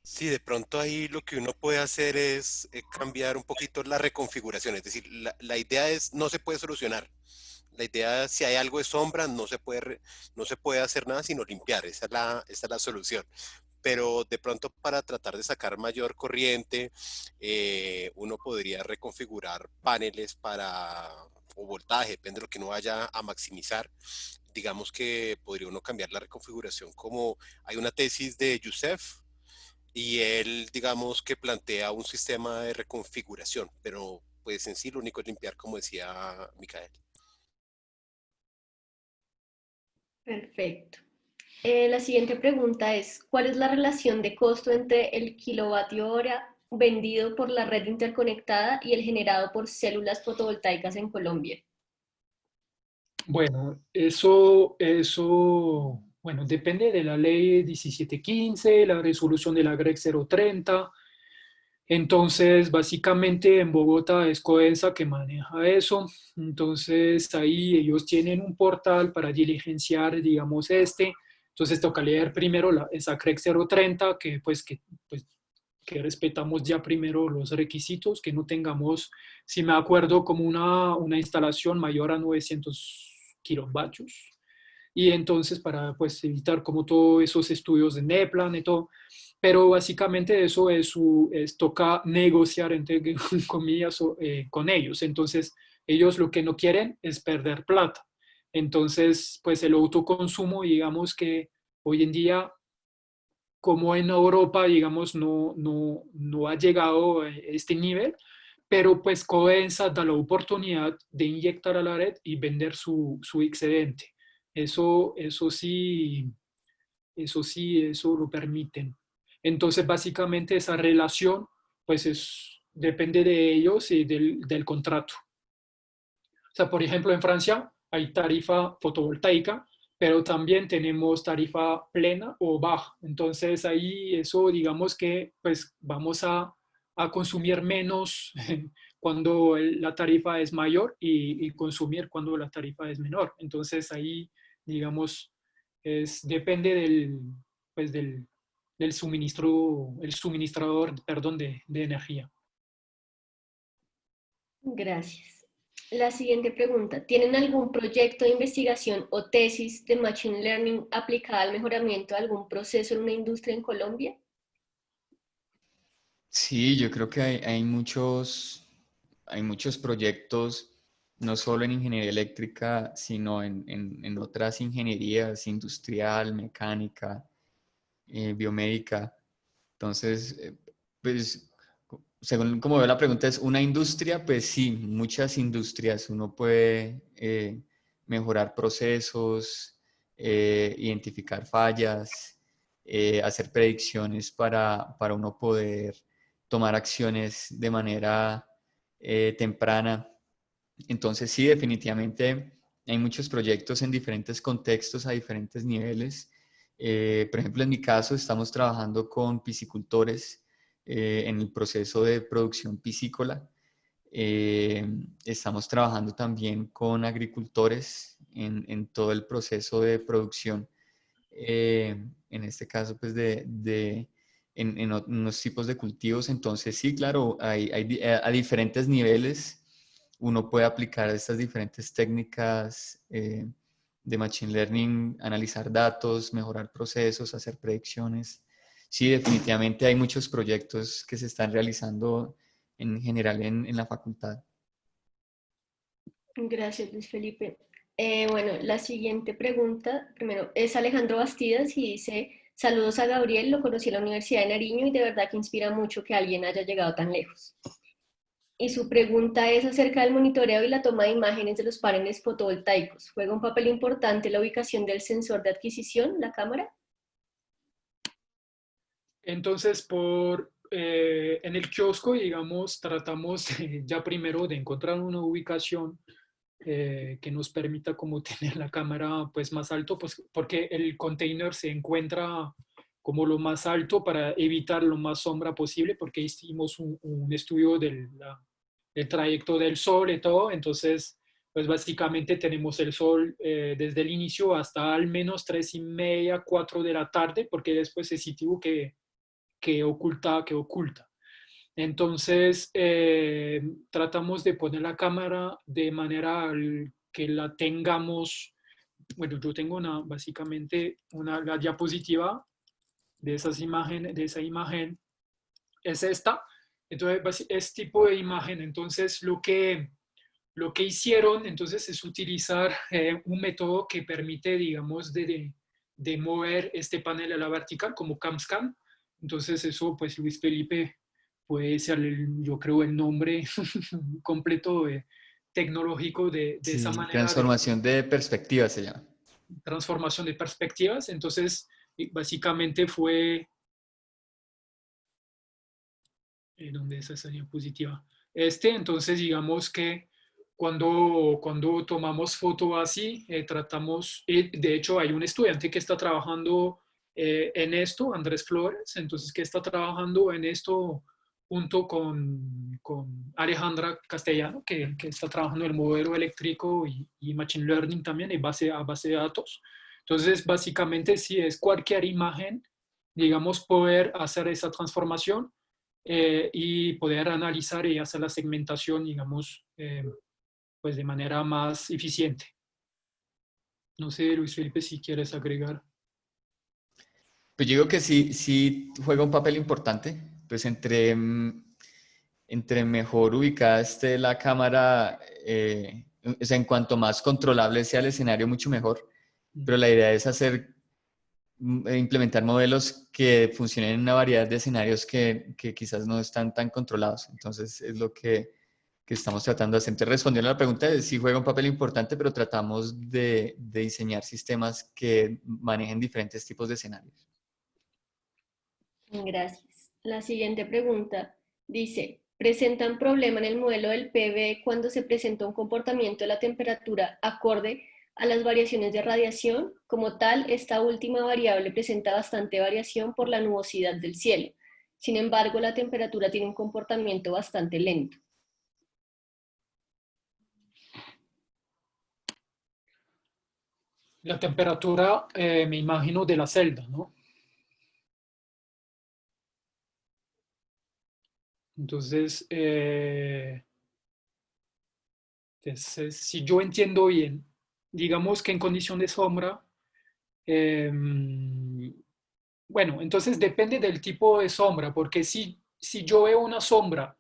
Sí, de pronto ahí lo que uno puede hacer es cambiar un poquito la reconfiguración, es decir, la idea es, no se puede solucionar. La idea, si hay algo de sombra, no se puede hacer nada sino limpiar, esa es la solución. Pero de pronto para tratar de sacar mayor corriente, uno podría reconfigurar paneles o voltaje, depende de lo que uno vaya a maximizar. Digamos que podría uno cambiar la reconfiguración como hay una tesis de Youssef y él, digamos que plantea un sistema de reconfiguración, pero pues en sí lo único es limpiar, como decía Micael. Perfecto. La siguiente pregunta es, ¿cuál es la relación de costo entre el kilovatio hora vendido por la red interconectada y el generado por células fotovoltaicas en Colombia? Bueno, bueno, depende de la ley 1715, la resolución de la GREC 030. Entonces, básicamente en Bogotá es Codensa que maneja eso. Entonces, ahí ellos tienen un portal para diligenciar, digamos, Entonces, toca leer primero esa CREC 030, que respetamos ya primero los requisitos, que no tengamos, si me acuerdo, como una instalación mayor a 900 kilovatios. y entonces para pues evitar como todos esos estudios de NEPLAN y todo, pero básicamente eso toca negociar entre comillas con ellos, entonces ellos lo que no quieren es perder plata, entonces pues el autoconsumo digamos que hoy en día como en Europa, digamos, no ha llegado a este nivel, pero pues Codensa da la oportunidad de inyectar a la red y vender su excedente. Eso sí, eso lo permiten. Entonces, básicamente esa relación, pues depende de ellos y del contrato. O sea, por ejemplo, en Francia hay tarifa fotovoltaica, pero también tenemos tarifa plena o baja. Entonces ahí eso, digamos que pues vamos a consumir menos cuando la tarifa es mayor y consumir cuando la tarifa es menor. Entonces ahí, digamos, depende pues del suministro, el suministrador, perdón, de energía. Gracias. La siguiente pregunta. ¿Tienen algún proyecto de investigación o tesis de Machine Learning aplicada al mejoramiento de algún proceso en una industria en Colombia? Sí, yo creo que hay muchos proyectos, no solo en ingeniería eléctrica, sino en otras ingenierías, industrial, mecánica, biomédica. Entonces, pues, según como veo la pregunta, ¿es una industria? Pues sí, muchas industrias. Uno puede mejorar procesos, identificar fallas, hacer predicciones para uno poder tomar acciones de manera temprana. Entonces, sí, definitivamente hay muchos proyectos en diferentes contextos, a diferentes niveles. Por ejemplo, en mi caso, estamos trabajando con piscicultores en el proceso de producción piscícola. Estamos trabajando también con agricultores en todo el proceso de producción. En este caso, pues en unos tipos de cultivos. Entonces, sí, claro, a diferentes niveles uno puede aplicar estas diferentes técnicas de Machine Learning, analizar datos, mejorar procesos, hacer predicciones. Sí, definitivamente hay muchos proyectos que se están realizando en general en la facultad. Gracias, Luis Felipe. Bueno, la siguiente pregunta, primero, es Alejandro Bastidas y dice, saludos a Gabriel, lo conocí en la Universidad de Nariño y de verdad que inspira mucho que alguien haya llegado tan lejos. Y su pregunta es acerca del monitoreo y la toma de imágenes de los paneles fotovoltaicos. ¿Juega un papel importante la ubicación del sensor de adquisición, la cámara? Entonces, en el kiosco, digamos, tratamos ya primero de encontrar una ubicación que nos permita como tener la cámara pues más alto, pues, porque el container se encuentra como lo más alto para evitar lo más sombra posible, porque hicimos un estudio del trayecto del sol y todo, entonces pues básicamente tenemos el sol desde el inicio hasta al menos 3:30, 4 de la tarde, porque después es sitio que oculta. Entonces, tratamos de poner la cámara de manera que la tengamos, bueno, yo tengo básicamente la diapositiva de esa imagen es esta. Entonces, es tipo de imagen. Entonces, lo que hicieron entonces es utilizar un método que permite, digamos, de mover este panel a la vertical como CamScan. Entonces eso, pues Luis Felipe puede ser, yo creo, el nombre completo tecnológico de esa Sí, manera de transformación de perspectiva se llama. transformación de perspectivas. Entonces, básicamente fue, ¿dónde es esa diapositiva? Entonces, digamos que cuando tomamos foto así, tratamos, de hecho hay un estudiante que está trabajando en esto, Andrés Flores, entonces que está trabajando en esto junto con Alejandra Castellano, que está trabajando en el modelo eléctrico y Machine Learning también, a base de datos. Entonces, básicamente, si es cualquier imagen, digamos, poder hacer esa transformación y poder analizar y hacer la segmentación, digamos, pues de manera más eficiente. No sé, Luis Felipe, si quieres agregar. Pues yo digo que sí, sí juega un papel importante, pues entre mejor ubicada esté la cámara, o sea, en cuanto más controlable sea el escenario, mucho mejor. Pero la idea es implementar modelos que funcionen en una variedad de escenarios que quizás no están tan controlados. Entonces es lo que estamos tratando de hacer. Entonces, respondiendo a la pregunta, sí juega un papel importante, pero tratamos de diseñar sistemas que manejen diferentes tipos de escenarios. Gracias. La siguiente pregunta dice, ¿presentan problema en el modelo del PV cuando se presenta un comportamiento de la temperatura acorde a las variaciones de radiación? Como tal, esta última variable presenta bastante variación por la nubosidad del cielo. Sin embargo, la temperatura tiene un comportamiento bastante lento. La temperatura, me imagino, de la celda, ¿no? Entonces, si yo entiendo bien, digamos que en condición de sombra, bueno, entonces depende del tipo de sombra, porque si yo veo una sombra,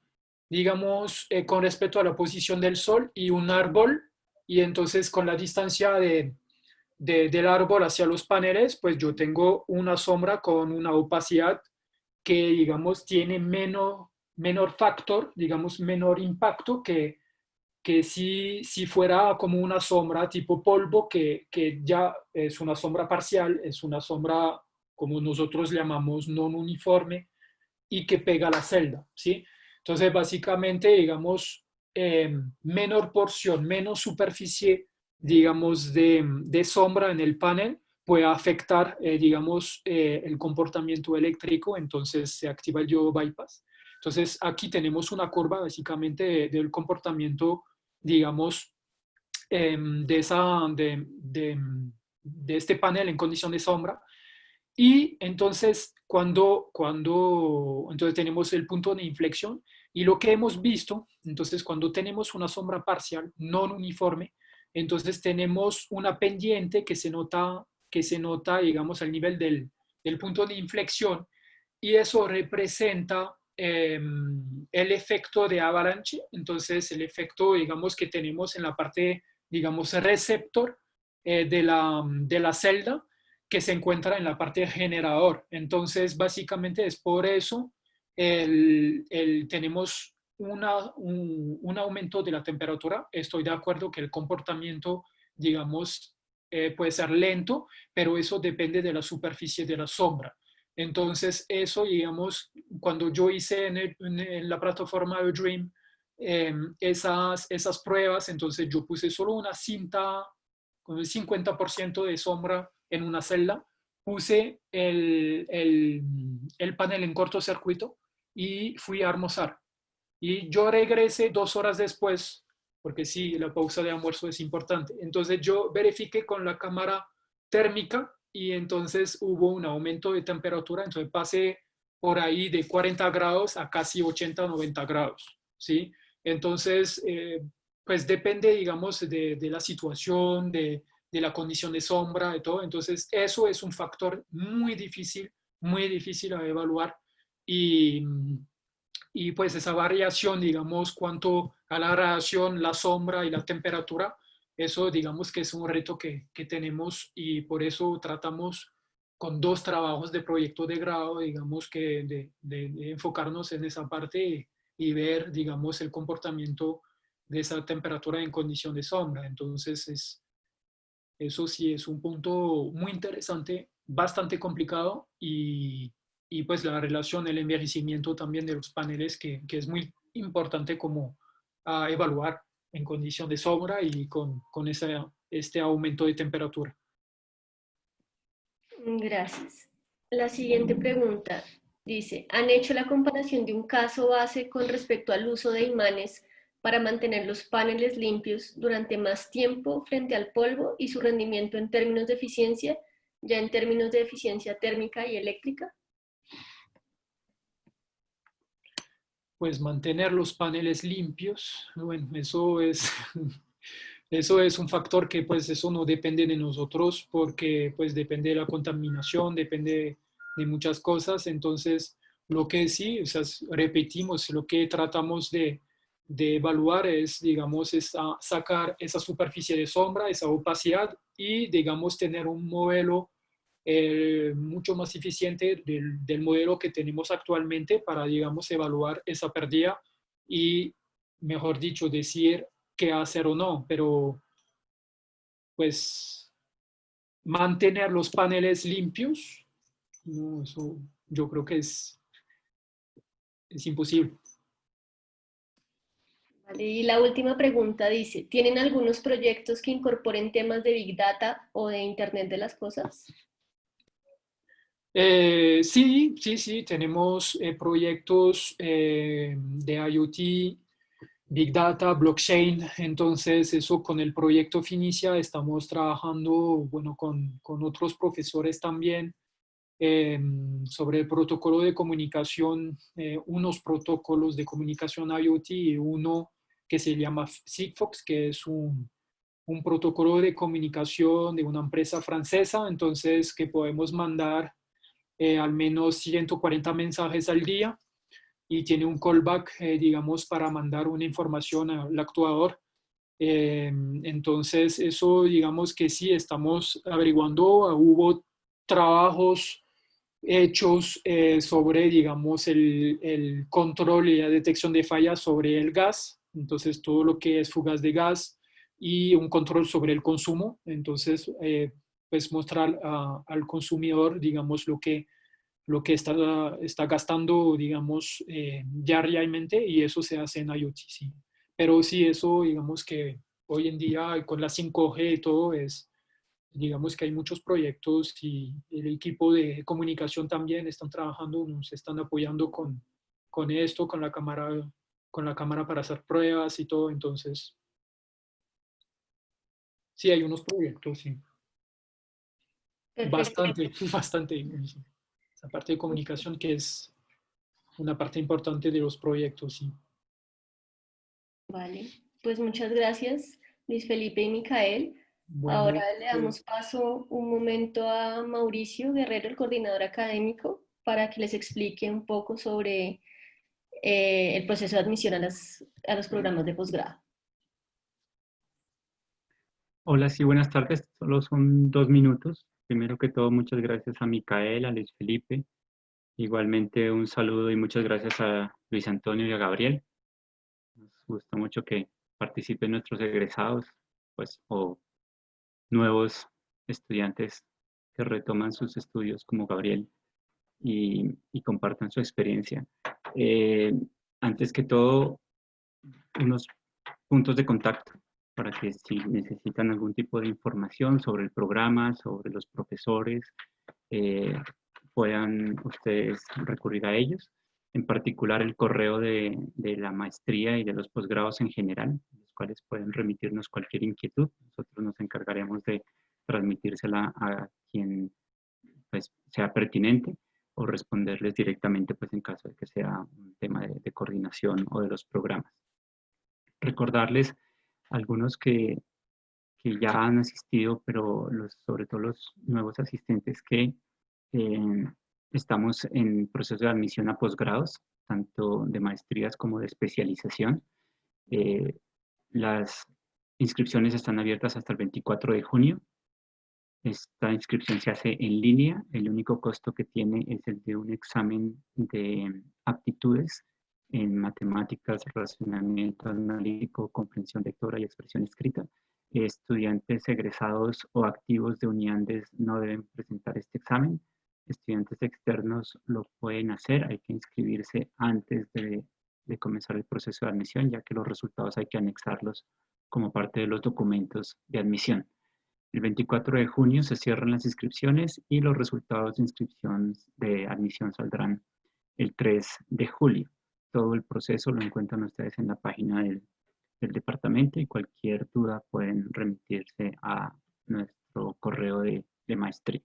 digamos, con respecto a la posición del sol y un árbol, y entonces con la distancia del árbol hacia los paneles, pues yo tengo una sombra con una opacidad que, digamos, tiene menor factor, digamos, menor impacto que si fuera como una sombra tipo polvo, que ya es una sombra parcial, es una sombra, como nosotros llamamos, no uniforme y que pega la celda, ¿sí? Entonces, básicamente, digamos, menor porción, menos superficie, digamos, de sombra en el panel puede afectar, digamos, el comportamiento eléctrico, entonces se activa el diodo bypass. Entonces, aquí tenemos una curva, básicamente, del comportamiento, digamos, de este panel en condición de sombra. Y entonces, entonces tenemos el punto de inflexión y lo que hemos visto, entonces cuando tenemos una sombra parcial no uniforme, entonces tenemos una pendiente que se nota, digamos, al nivel del punto de inflexión y eso representa el efecto de avalanche, entonces el efecto, digamos, que tenemos en la parte, digamos, receptor de la celda que se encuentra en la parte de generador. Entonces, básicamente es por eso tenemos un aumento de la temperatura. Estoy de acuerdo que el comportamiento, digamos, puede ser lento, pero eso depende de la superficie de la sombra. Entonces, eso, digamos, cuando yo hice en la plataforma de Dream esas pruebas, entonces yo puse solo una cinta con el 50% de sombra en una celda, puse el panel en cortocircuito y fui a almorzar. Y yo regresé 2 horas después, porque sí, la pausa de almuerzo es importante. Entonces yo verifiqué con la cámara térmica y entonces hubo un aumento de temperatura, entonces pasé por ahí de 40 grados a casi 80, 90 grados, ¿sí? Entonces, pues depende, digamos, de la situación, de la condición de sombra, de todo. Entonces, eso es un factor muy difícil a evaluar y, y pues esa variación, digamos, cuanto a la radiación, la sombra y la temperatura, eso digamos que es un reto que tenemos y por eso tratamos con 2 trabajos de proyecto de grado, digamos que de enfocarnos en esa parte y ver, digamos, el comportamiento de esa temperatura en condición de sombra. Entonces, eso sí es un punto muy interesante, bastante complicado y pues la relación, el envejecimiento también de los paneles que es muy importante como evaluar en condición de sombra y con este aumento de temperatura. Gracias. La siguiente pregunta dice, ¿han hecho la comparación de un caso base con respecto al uso de imanes para mantener los paneles limpios durante más tiempo frente al polvo y su rendimiento en términos de eficiencia, ya en términos de eficiencia térmica y eléctrica? Pues mantener los paneles limpios, bueno, eso es, Eso es un factor que pues eso no depende de nosotros porque pues depende de la contaminación, depende de muchas cosas. Entonces, lo que sí, o sea, repetimos, lo que tratamos de evaluar es, digamos, es sacar esa superficie de sombra, esa opacidad y, digamos, tener un modelo mucho más eficiente del modelo que tenemos actualmente para, digamos, evaluar esa pérdida y, mejor dicho, decir qué hacer o no, pero pues mantener los paneles limpios, no, eso yo creo que es imposible. Vale, y la última pregunta dice, ¿tienen algunos proyectos que incorporen temas de Big Data o de Internet de las cosas? Sí, sí, sí, tenemos proyectos de IoT, Big Data, blockchain, entonces eso con el proyecto Finicia estamos trabajando, bueno, con otros profesores también sobre el protocolo de comunicación, unos protocolos de comunicación IoT y uno que se llama Sigfox, que es un protocolo de comunicación de una empresa francesa, entonces que podemos mandar al menos 140 mensajes al día y tiene un callback, digamos, para mandar una información al actuador. Entonces, eso, digamos que sí, estamos averiguando, hubo trabajos hechos sobre, digamos, el control y la detección de fallas sobre el gas, entonces todo lo que es fugas de gas y un control sobre el consumo, entonces, pues mostrar al consumidor, digamos, lo que está gastando, digamos, diariamente y eso se hace en IoT, sí. Pero sí, eso, digamos que hoy en día con la 5G y todo es, digamos que hay muchos proyectos y el equipo de comunicación también están trabajando, nos están apoyando con esto, con la cámara para hacer pruebas y todo. Entonces, sí, hay unos proyectos, sí. Perfecto. Bastante, bastante. Esa parte de comunicación que es una parte importante de los proyectos, sí. Vale, pues muchas gracias, Luis Felipe y Micael. Ahora Bueno, le damos paso un momento a Mauricio Guerrero, el coordinador académico, para que les explique un poco sobre el proceso de admisión a los programas de posgrado. Hola, sí, buenas tardes. Solo son 2 minutos. Primero que todo, muchas gracias a Micaela, a Luis Felipe. Igualmente un saludo y muchas gracias a Luis Antonio y a Gabriel. Nos gusta mucho que participen nuestros egresados, pues, o nuevos estudiantes que retoman sus estudios como Gabriel y compartan su experiencia. Antes que todo, unos puntos de contacto para que si necesitan algún tipo de información sobre el programa, sobre los profesores, eh, puedan ustedes recurrir a ellos. En particular el correo de la maestría y de los posgrados en general, los cuales pueden remitirnos cualquier inquietud. Nosotros nos encargaremos de transmitírsela a quien pues, sea pertinente o responderles directamente pues, en caso de que sea un tema de coordinación o de los programas. Recordarles algunos que ya han asistido, pero sobre todo los nuevos asistentes que eh, estamos en proceso de admisión a posgrados, tanto de maestrías como de especialización. Las inscripciones están abiertas hasta el 24 de junio. Esta inscripción se hace en línea. El único costo que tiene es el de un examen de aptitudes en matemáticas, razonamiento analítico, comprensión lectora y expresión escrita. Estudiantes egresados o activos de Uniandes no deben presentar este examen. Estudiantes externos lo pueden hacer. Hay que inscribirse antes de comenzar el proceso de admisión, ya que los resultados hay que anexarlos como parte de los documentos de admisión. El 24 de junio se cierran las inscripciones y los resultados de inscripción de admisión saldrán el 3 de julio. Todo el proceso lo encuentran ustedes en la página del departamento y cualquier duda pueden remitirse a nuestro correo de maestría.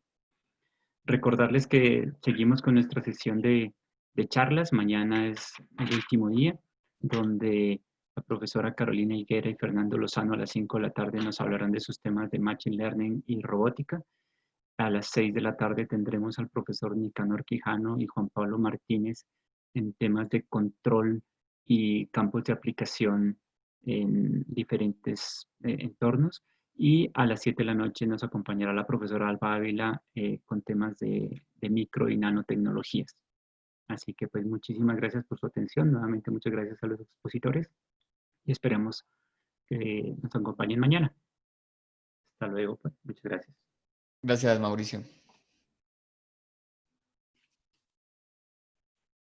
Recordarles que seguimos con nuestra sesión de charlas. Mañana es el último día donde La profesora Carolina Higuera y Fernando Lozano a las 5 de la tarde nos hablarán de sus temas de Machine Learning y robótica. A las 6 de la tarde tendremos al profesor Nicanor Quijano y Juan Pablo Martínez en temas de control y campos de aplicación en diferentes entornos. Y a las 7 de la noche nos acompañará la profesora Alba Ávila con temas de micro y nanotecnologías. Así que pues muchísimas gracias por su atención. Nuevamente muchas gracias a los expositores y esperamos que nos acompañen mañana. Hasta luego, pues. Muchas gracias. Gracias, Mauricio.